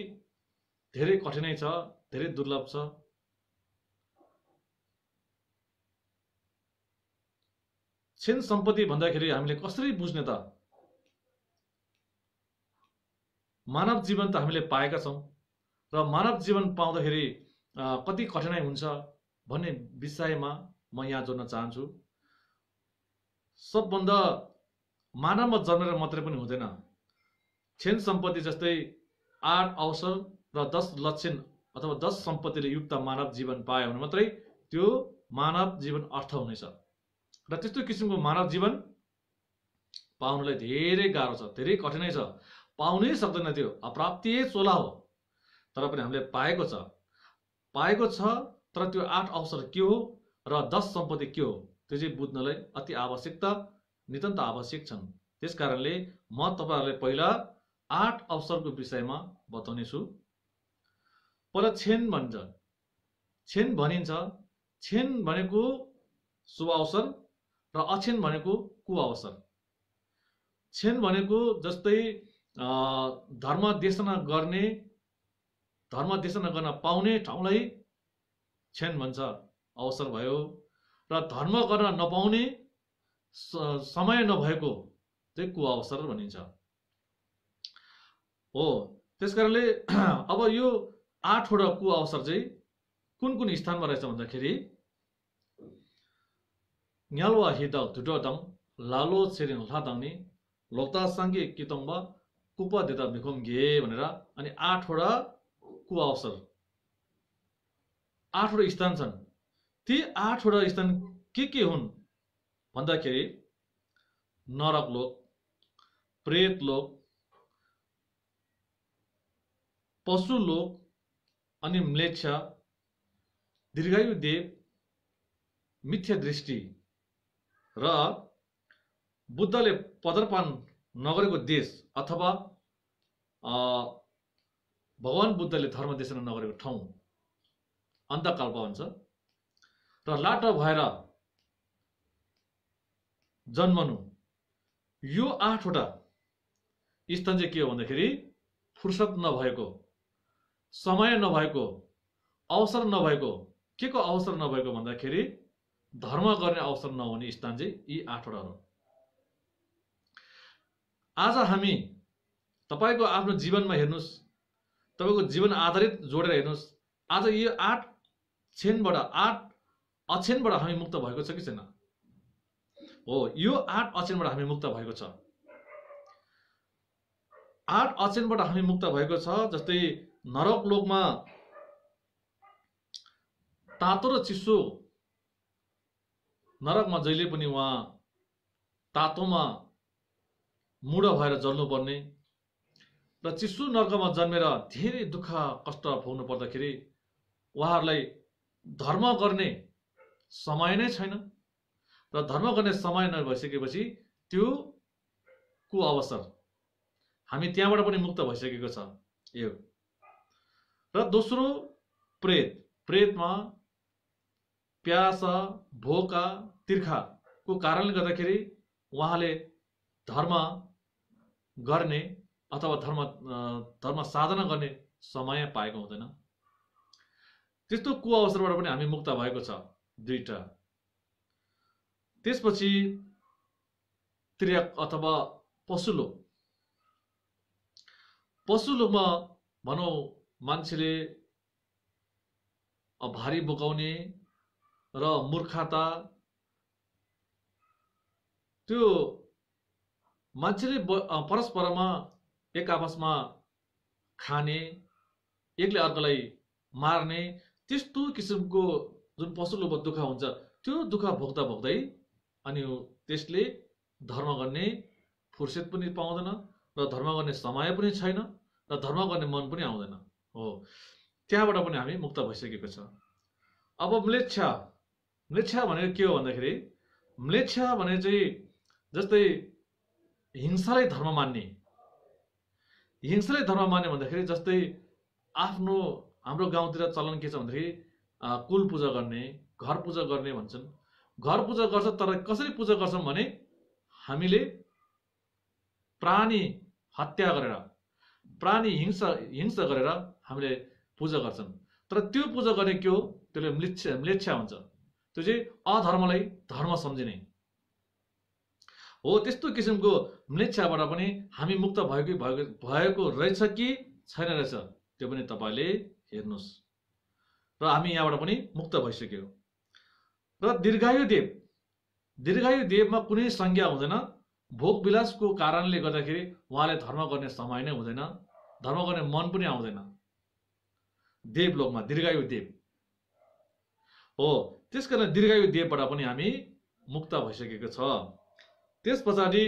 Speaker 1: धेरै कठिनाइ छ, धेरै दुर्लभ छ। क्षण सम्पत्ति भन्दाखेरि हामीले कसरी बुझ्ने त? मानव जीवन त हामीले पाएका छौं र मानव जीवन पाउँदाखेरि कति कठिनाइ हुन्छ भन्ने विषयमा म यहाँ जोड्न चाहन्छु। सबभन्दा मानवमा जन्मेर मात्रै पनि हुँदैन। क्षण सम्पत्ति जस्तै 8 अवसर र 10 लक्षण अथवा 10 सम्पत्तिले युक्त मानव जीवन पायो भने मात्रै त्यो मानव जीवन अर्थ हुनेछ। र त्यस्तो किसिमको मानव जीवन पाउनलाई धेरै गाह्रो छ, धेरै कठिनाइ छ, पाउनै सक्दैन। त्यो अप्राप्तिय चोला हो। तर पनि हामीले पाएको छ। तर त्यो 8 अवसर के हो र 10 सम्पत्ति के हो त्यो चाहिँ बुझ्नलाई अति आवश्यकता, नितान्त आवश्यक छन्। त्यसकारणले म तपाईहरुलाई पहिला 8 अवसरको विषयमा बताउने छु। पहिला क्षण भन्छ। क्षण भनिन्छ। क्षण भनेको शुभ अवसर र अक्षण भनेको कुअवसर। क्षण भनेको जस्तै धर्म देशना गर्न पाउने ठाउँलाई क्षण भन्छ, अवसर भयो। र धर्म गर्न नपाउने समय नभएको चाहिँ कुअवसर भनिन्छ हो। त्यसकारणले अब यो 8 वटा कुअवसर चाहिँ कुन स्थानमा रहेछ भन्दाखेरि न्यालवा हिदाउ धुटोदङ लालो छेरिङ लादाङनी लोक्ता सांगे कितङबा कुपा देता मिखोम गे भनेर अनि 8 वटा कुअवसर, 8 वटा स्थान छन्। ती 8 वटा स्थान के हुन् भन्दाखेरि नरक लोक, प्रेत लोक, पशु लोक, अनि म्लेच्छ, दीर्घायु देव, मिथ्या दृष्टि र बुद्धले पदर्पण नगरेको देश अथवा भगवान बुद्धले धर्म देशना नगरेको ठाउँ अन्तकल्प भन्छ। र लाटो भएर जन्मनु, यो 8 वटा स्थान चाहिँ के हो भन्दाखेरि फुर्सद नभएको, समय नभएको, अवसर नभएको। के को अवसर नभएको भन्दाखेरि धर्म गर्ने अवसर नहुने स्थान चाहिँ यी 8 वटा हो। आज हामी तपाईको आफ्नो जीवनमा हेर्नुस्, तपाईको जीवन आधारित जोडेर हेर्नुस्। आज यो 8 क्षणबाट 8 अक्षणबाट हामी मुक्त भएको छ कि छैन? हो, यो 8 अक्षणबाट हामी मुक्त भएको छ। 8 अक्षणबाट हामी मुक्त भएको छ। जस्तै नरक लोकमा तातो र चिसो नरकमा जहिले पनि उहाँ तातोमा मुड भएर जल्नुपर्ने र चिसो नरकमा जन्मेर धेरै दुःख कष्ट भोग्नु पर्दाखेरि उहाँहरूलाई धर्म गर्ने समय नै छैन र धर्म गर्ने समय नभइसकेपछि त्यो कुअवसर हामी त्यहाँबाट पनि मुक्त भइसकेको छ यो। र दोस्रो प्रेतमा प्यास भोका तिर्खाको कारणले गर्दाखेरि उहाँले धर्म गर्ने अथवा धर्म साधना गर्ने समय पाएको हुँदैन। त्यस्तो कुअवसरबाट पनि हामी मुक्त भएको छ दुईटा। त्यसपछि त्रियक अथवा पशुलोकमा भनौँ मान्छेले भारी बोकाउने र मूर्खता, त्यो मान्छेले परस्परमा एक आपसमा खाने, एकले अर्कालाई मार्ने, त्यस्तो किसिमको जुन पशुलोकमा दुःख हुन्छ त्यो दुःख भोग्दा भोग्दै अनि त्यसले धर्म गर्ने फुर्सद पनि पाउँदैन र धर्म गर्ने समय पनि छैन र धर्म गर्ने मन पनि आउँदैन हो। त्यहाँबाट पनि हामी मुक्त भइसकेको छ। अब म्लेच्छा भनेको के हो भन्दाखेरि म्लेच्छा भने चाहिँ जस्तै हिंसालाई धर्म मान्ने भन्दाखेरि जस्तै हाम्रो गाउँतिर चलन के छ भन्दाखेरि कुल पूजा गर्ने, घर पूजा गर्ने भन्छन्। घर पूजा गर्छ तर कसरी पूजा गर्छौं भने हामीले प्राणी हत्या गरेर, प्राणी हिंसा गरेर हामीले पूजा गर्छन्। तर त्यो पूजा गर्ने के हो, त्यसले म्लेच्छा हुन्छ। त्यो चाहिँ अधर्मलाई धर्म सम्झिने हो। त्यस्तो किसिमको म्लेच्छाबाट पनि हामी मुक्त भएको रहेछ कि छैन रहेछ त्यो पनि तपाईले हेर्नुस्। र हामी यहाँबाट पनि मुक्त भइसक्यो। र दीर्घायु देवमा कुनै संज्ञा हुँदैन। भोग विलासको कारणले गर्दाखेरि उहाँले धर्म गर्ने समय नै हुँदैन, धर्म गर्ने मन पनि आउँदैन। देवलोकमा दीर्घायु देव हो। त्यसकारण दीर्घायु देवबाट पनि हामी मुक्त भइसकेको छ। त्यस पछाडि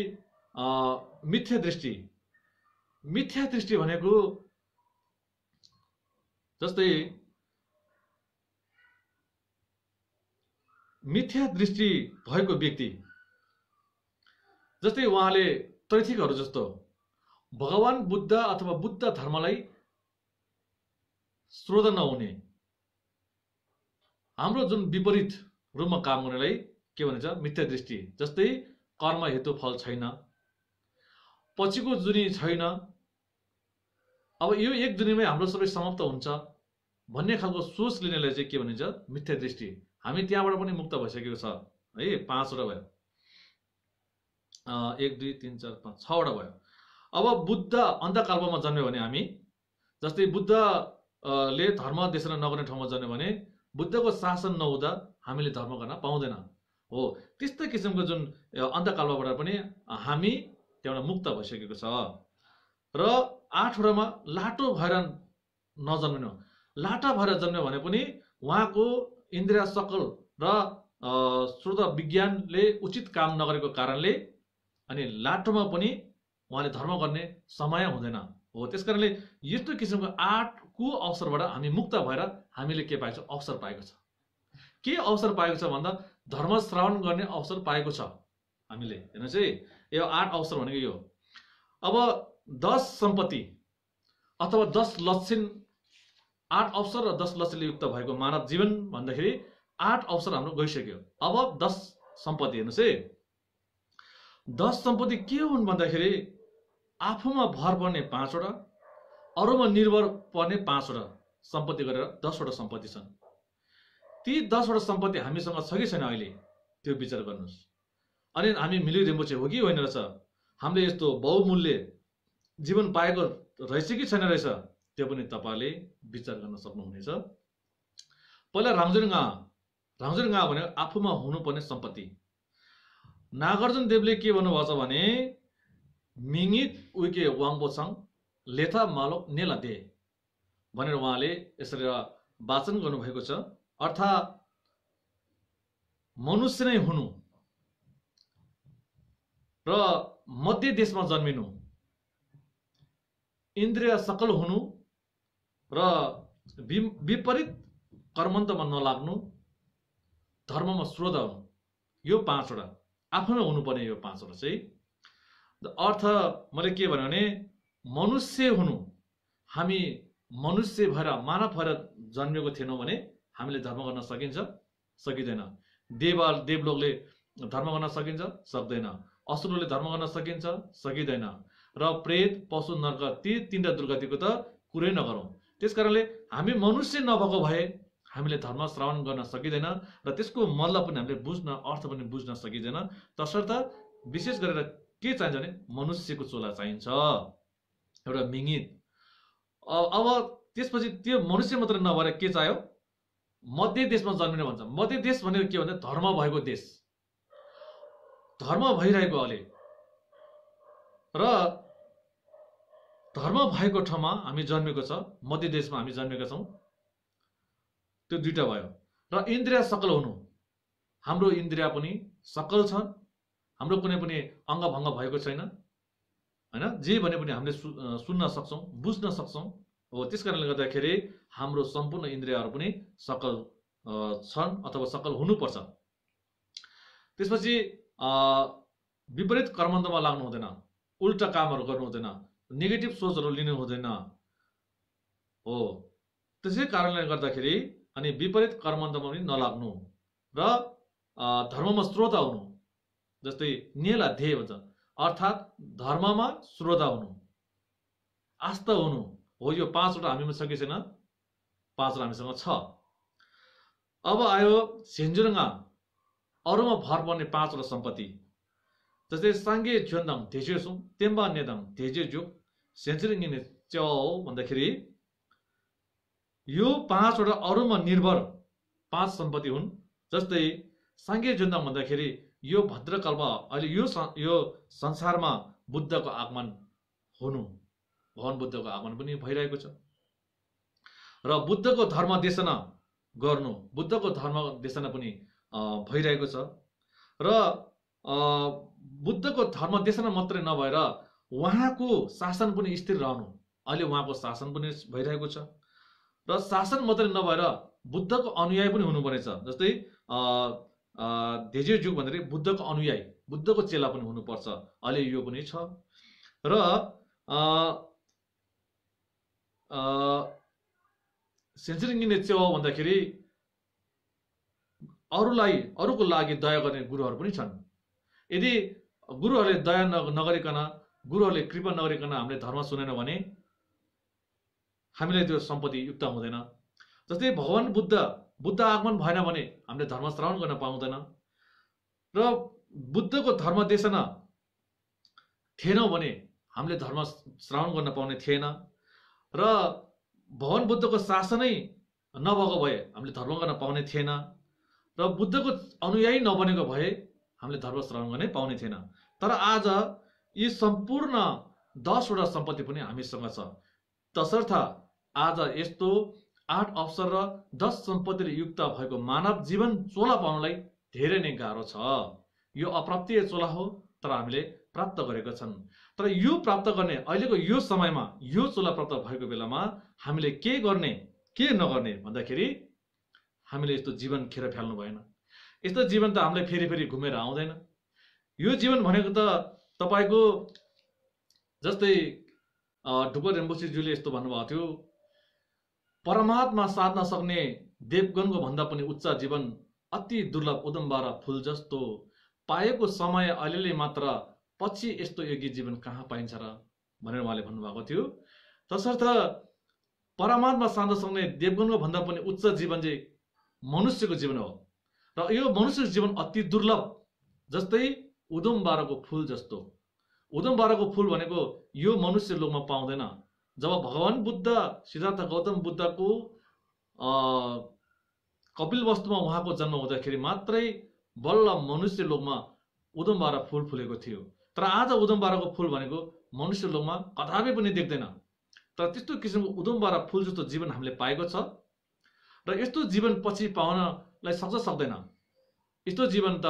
Speaker 1: मिथ्या दृष्टि भनेको जस्तै मिथ्या दृष्टि भएको व्यक्ति, जस्तै उहाँले तैथिकहरू जस्तो भगवान बुद्ध अथवा बुद्ध धर्मलाई श्रोधा नहुने, हाम्रो जुन विपरीत रूपमा काम गर्नेलाई के भनिन्छ मिथ्या दृष्टि। जस्तै कर्म हेतु फल छैन, पछिको जुनी छैन, अब यो एक दुनियाँमै हाम्रो सबै समाप्त हुन्छ भन्ने खालको सोच लिनेलाई चाहिँ के भनिन्छ मिथ्या दृष्टि। हामी त्यहाँबाट पनि मुक्त भइसकेको छ है। 5 वटा भयो, 1 2 3 4 5 6 वटा भयो। अब बुद्ध अन्धकल्पमा जन्म्यो भने हामी, जस्तै बुद्धले धर्म देशना नगर्ने ठाउँमा जन्म्यो भने बुद्धको शासन नहुँदा हामीले धर्म गर्न पाउँदैन हो। त्यस्तै किसिमको जुन अन्धकल्पबाट पनि हामी त्यहाँबाट मुक्त भइसकेको छ। र 8 वटामा लाटो भएर नजन्मिनु। लाटा भएर जन्म्यो भने पनि उहाँको इन्द्रिय सकल र श्रोत विज्ञानले उचित काम नगरेको कारणले अनि लाटोमा पनि उहाँले धर्म गर्ने समय हुँदैन हो। त्यसकारणले यस्तो किसिमको 8 अवसरबाट हामी मुक्त भएर हामीले के पाएको छ, अवसर पाएको छ। के अवसर पाएको छ भन्दा धर्म श्रवण गर्ने अवसर पाएको छ हामीले। हेर्नुहोस् है, यो 8 अवसर भनेको यो। अब 10 सम्पत्ति अथवा 10 लक्षण, 8 अवसर र 10 लक्षणले युक्त भएको मानव जीवन भन्दाखेरि 8 अवसर हाम्रो गइसक्यो। अब 10 सम्पत्ति हेर्नुहोस् है। 10 सम्पत्ति के हुन् भन्दाखेरि आफूमा भर पर्ने 5 वटा, अरूमा निर्भर पर्ने 5 वटा सम्पत्ति गरेर 10 वटा सम्पत्ति छन्। ती 10 वटा सम्पत्ति हामीसँग छ कि छैन अहिले त्यो विचार गर्नुहोस्। अनि हामी मिलिरिम्बुचे हो कि होइन रहेछ, हामीले यस्तो बहुमूल्य जीवन पाएको रहेछ कि छैन रहेछ त्यो पनि तपाईले विचार गर्न सक्नुहुनेछ। पहिला रामजुङगा भनेको आफूमा हुनुपर्ने सम्पत्ति। नागार्जुन देवले के भन्नुभएको छ भने मिङित उइके वाङबोछाङ लेथा मालोक नेला दे भनेर उहाँले यसरी वाचन गर्नुभएको छ। अर्थात् मनुष्य नै हुनु र मध्य देशमा जन्मिनु, इन्द्रिय सकल हुनु र विपरीत कर्मन्तमा नलाग्नु, धर्ममा श्रोता हुनु, यो 5 वटा आफैमा हुनुपर्ने। यो 5 वटा चाहिँ अर्थ मैले के भने मनुष्य हुनु, हामी मनुष्य भएर मानव भएर जन्मेको थिएनौँ भने हामीले धर्म गर्न सकिन्छ? सकिँदैन। देवलोकले धर्म गर्न सकिन्छ? सक्दैन। असुरले धर्म गर्न सकिन्छ? सकिँदैन। र प्रेत, पशु, नर्क ती 3टा दुर्गतिको त कुरै नगरौँ। त्यसकारणले हामी मनुष्य नभएको भए हामीले धर्म श्रवण गर्न सकिँदैन र त्यसको मतलब पनि हामीले बुझ्न, अर्थ पनि बुझ्न सकिँदैन। तसर्थ विशेष गरेर के चाहिन्छ भने मनुष्यको चोला चाहिन्छ, एउटा मिङ्गित। अब त्यसपछि त्यो मनुष्य मात्र नभएर के चाहियो? मध्य देशमा जन्मिनु भन्छ। मध्य देश भनेको के भन्दा धर्म भएको देश, धर्म भइरहेको अहिले र धर्म भएको ठाउँमा हामी जन्मेको छ। मध्य देशमा हामी जन्मेका छौँ। त्यो 2टा भयो। र इन्द्रिय सकल हुनु, हाम्रो इन्द्रिय पनि सकल छन्, हाम्रो कुनै पनि अङ्ग भङ्ग भएको छैन हैन। जे भने पनि हामीले सुन्न सक्छौँ, बुझ्न सक्छौँ। हो, त्यसकारणले गर्दाखेरि हाम्रो सम्पूर्ण इन्द्रियहरू पनि सकल छन् अथवा सकल हुनुपर्छ। त्यसपछि विपरीत कर्मन्तमा लाग्नु हुँदैन, उल्टा कामहरू गर्नु हुँदैन, नेगेटिभ सोचहरू लिनु हुँदैन। हो, त्यसै कारणले गर्दाखेरि अनि विपरीत कर्मन्तमा पनि नलाग्नु र धर्ममा श्रोता हुनु। जस्तै नेला ध्येय भन्छ, अर्थात् धर्ममा श्रोता हुनु, आस्था हुनु। हो, यो 5 वटा हामीमा छ कि छैन? 5 वटा हामीसँग छ। अब आयो सेन्जुरङ्गा, अरूमा भर पर्ने 5 वटा सम्पत्ति। जस्तै साङ्गे ज्वन्दङ धेजेसुङ तेम्बा नेदङ धेजे जुग सेन्चुरिङ्गिने च्याउ भन्दाखेरि यो 5 वटा अरूमा निर्भर 5 सम्पत्ति हुन्। जस्तै साङ्गे ज्वन्दङ भन्दाखेरि यो भद्रकल्प अहिले यो संसारमा बुद्धको आगमन हुनु, भगवान बुद्धको आगमन पनि भइरहेको छ र बुद्धको धर्म देशना गर्नु, बुद्धको धर्म देशना पनि भइरहेको छ र बुद्धको धर्म देशना मात्रै नभएर उहाँको शासन पनि स्थिर रहनु, अहिले उहाँको शासन पनि भइरहेको छ र शासन मात्रै नभएर बुद्धको अनुयायी पनि हुनुपर्नेछ। जस्तै धेजे जुग भन्दाखेरि बुद्धको अनुयायी, बुद्धको चेला पनि हुनुपर्छ, अहिले यो पनि छ। र सेन्चुरिङ्गिने च्याउ भन्दाखेरि अरूको लागि दया गर्ने गुरुहरू पनि छन्। यदि गुरुहरूले दया नगरिकन, गुरुहरूले कृपा नगरिकन हामीले धर्म सुनेन भने हामीलाई त्यो सम्पत्ति युक्त हुँदैन। जस्तै भगवान बुद्ध आगमन भएन भने हामीले धर्म श्रवण गर्न पाउँदैन र बुद्धको धर्म देशना थिएनौँ भने हामीले धर्म श्रवण गर्न पाउने थिएन र भगवान बुद्धको शासनै नभएको भए हामीले धर्म गर्न पाउने थिएन र बुद्धको अनुयायी नबनेको भए हामीले धर्म श्रवण गर्ने पाउने थिएन। तर आज यी सम्पूर्ण 10 वटा सम्पत्ति पनि हामीसँग छ। तसर्थ आज यस्तो 8 अवसर र 10 सम्पत्तिले युक्त भएको मानव जीवन चोला पाउनलाई धेरै नै गाह्रो छ। यो अप्राप्तिय चोला हो, तर हामीले प्राप्त गरेका छन्। तर यो प्राप्त गर्ने अहिलेको यो समयमा यो चोला प्राप्त भएको बेलामा हामीले के गर्ने के नगर्ने भन्दाखेरि हामीले यस्तो जीवन खेर फाल्नु भएन। यस्तो जीवन त हामीलाई फेरि फेरि घुमेर आउँदैन। यो जीवन भनेको त तपाईको जस्तै ढुक्कर रेम्बुसीज्यूले यस्तो भन्नुभएको थियो, परमात्मा साध्न सक्ने देवगणको भन्दा पनि उच्च जीवन अति दुर्लभ उदम्बारा फूल जस्तो, पाएको समय अलिअलि मात्र पछि यस्तो योगी जीवन कहाँ पाइन्छ र भनेर उहाँले भन्नुभएको थियो। तसर्थ परमात्मा साध्न सक्ने देवगणको भन्दा पनि उच्च जीवन चाहिँ मनुष्यको जीवन हो र यो मनुष्यको जीवन अति दुर्लभ, जस्तै उदुमबाराको फूल जस्तो। उदुमबाराको फूल भनेको यो मनुष्य लोकमा पाउँदैन। जब भगवान बुद्ध सिद्धार्थ गौतम बुद्धको कपिलवस्तुमा उहाँको जन्म हुँदाखेरि मात्रै बल्ल मनुष्य लोकमा उदुमबारा फूल फुलेको थियो। तर आज उदुमबाराको फूल भनेको मनुष्य लोकमा कदापि पनि देख्दैन। तर त्यस्तो किसिमको उदुमबारा फूल जस्तो जीवन हामीले पाएको छ र यस्तो जीवन पछि पाउनलाई सक्दैन। यस्तो जीवन त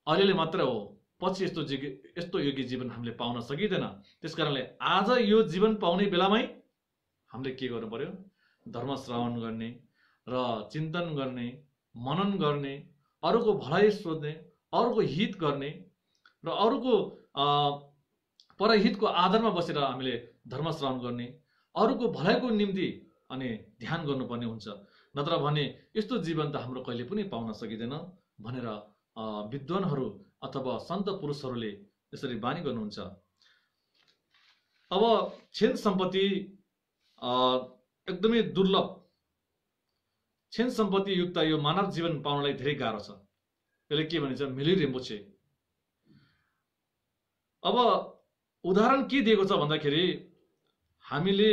Speaker 1: अलिअलि मात्र हो, पछि यस्तो योगी जीवन हामीले पाउन सकिँदैन। त्यसकारणले आज यो जीवन पाउने बेलामै हामीले के गर्नु पर्यो? धर्म श्रवण गर्ने र चिन्तन गर्ने, मनन गर्ने, अरूको भलाइ सोध्ने, अरूको हित गर्ने र अरूको परहितको आधारमा बसेर हामीले धर्म श्रवण गर्ने, अरूको भलाइको निम्ति अनि ध्यान गर्नुपर्ने हुन्छ। नत्र भने यस्तो जीवन त हाम्रो कहिले पनि पाउन सकिँदैन भनेर विद्वानहरू अथवा सन्त पुरुषहरूले यसरी बानी गर्नुहुन्छ। अब क्षण सम्पत्ति एकदमै दुर्लभ, क्षण सम्पत्ति युक्त यो मानव जीवन पाउनलाई धेरै गाह्रो छ। यसले के भनिन्छ? मिली रिम्पोछे। अब उदाहरण के दिएको छ भन्दाखेरि, हामीले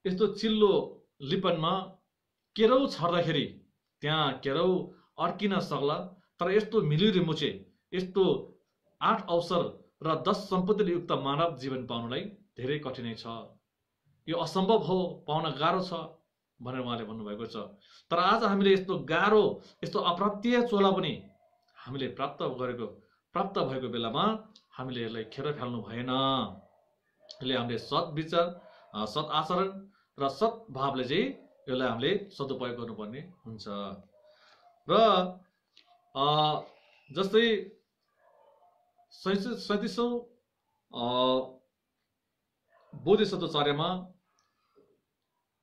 Speaker 1: यस्तो चिल्लो लिपनमा केरौ छर्दाखेरि त्यहाँ केरौ अड्किन सक्ला, तर यस्तो मिली रिम्पोछे, यस्तो 8 अवसर र 10 सम्पत्तिले युक्त मानव जीवन पाउनलाई धेरै कठिनाइ छ। यो असम्भव हो, पाउन गाह्रो छ भनेर उहाँले भन्नुभएको छ। तर आज हामीले यस्तो गाह्रो, यस्तो अप्राप्य चोला पनि हामीले प्राप्त भएको बेलामा हामीले यसलाई खेर फाल्नु भएन। यसले हामीले सद्विचार, सत् आचरण र सद्भावले चाहिँ यसलाई हामीले सदुपयोग गर्नुपर्ने हुन्छ। र जस्तै 37औं बोधिसत्वाचार्यमा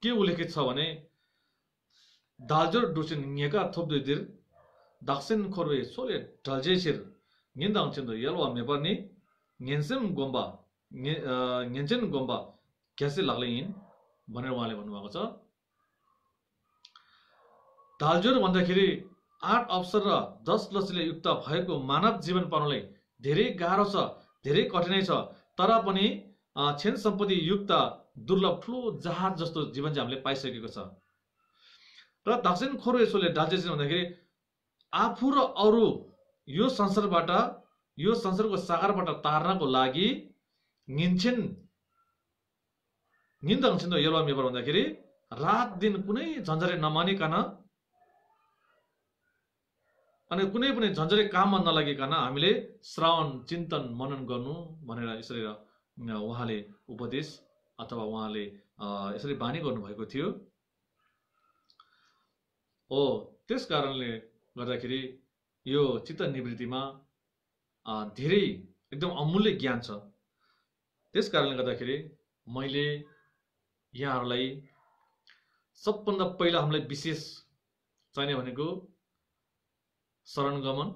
Speaker 1: के उल्लेखित छ भने, दाल्जोर डुसिन न्येका थोप्दैदिर दाक्सिन खोर्वे सोले ढल्जेसिर निन्दाङ चिन्दो यल्वा मेपर्नी न्येन्सेम गोम्बा न्येन्चेन गोम्बा क्यासे लाग्लै यिन भनेर उहाँले भन्नुभएको छ। दाल्जोर भन्दाखेरि 8 अवसर र 10 लक्ष्यले युक्त भएको मानव जीवन पाउनलाई धेरै गाह्रो छ, धेरै कठिनाइ छ। तर पनि क्षण सम्पत्ति युक्त दुर्लभ ठुलो जहाज जस्तो जीवन चाहिँ हामीले पाइसकेको छ। र दक्षिण खोरो यसोले डाल्जेसिन भन्दाखेरि आफू र अरू यो संसारबाट, यो संसारको सागरबाट तार्नको लागि निन्दङछिन्दो यल्वा मेबर भन्दाखेरि रात दिन कुनै झन्झरे नमानिकन अनि कुनै पनि झन्झरे काममा नलागिकन हामीले श्रवण चिन्तन मनन गर्नु भनेर यसरी उहाँले उपदेश अथवा उहाँले यसरी बानी गर्नुभएको थियो। हो, त्यस कारणले गर्दाखेरि यो चित्त निवृत्तिमा धेरै एकदम अमूल्य ज्ञान छ। त्यस कारणले गर्दाखेरि मैले यहाँहरूलाई सबभन्दा पहिला हामीलाई विशेष चाहिने भनेको शरणगमन,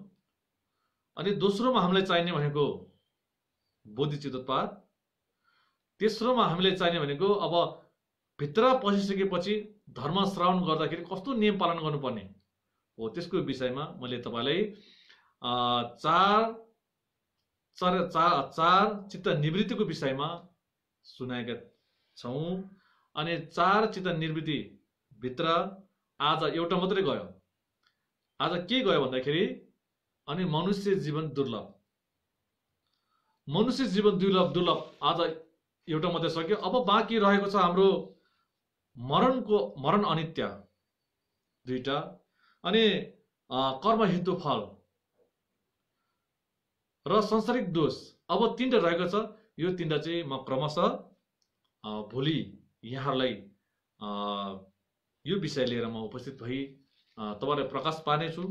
Speaker 1: अनि दोस्रोमा हामीलाई चाहिने भनेको बोधिचित्तोत्पाद, तेस्रोमा हामीलाई चाहिने भनेको अब भित्र पसिसकेपछि धर्म श्रवण गर्दाखेरि कस्तो नियम पालन गर्नुपर्ने हो त्यसको विषयमा मैले तपाईलाई चार चित्त निवृत्तिको विषयमा सुनाएका छौं। अनि 4 चित्त निवृत्ति भित्र आज एउटा मात्रै गयो। आज के गयो भन्दाखेरि अनि मनुष्य जीवन दुर्लभ, मनुष्य जीवन दुर्लभ आज एउटा मात्रै सक्यो। अब बाँकी रहेको छ हाम्रो मरण अनित्य दुईटा, अनि कर्म हेतु फल र सांसारिक दोष। अब 3टा रहेको छ। यो 3टा चाहिँ म क्रमशः भोलि यहाँहरूलाई यो विषय लिएर म उपस्थित भई तपाईलाई प्रकाश पार्नेछु।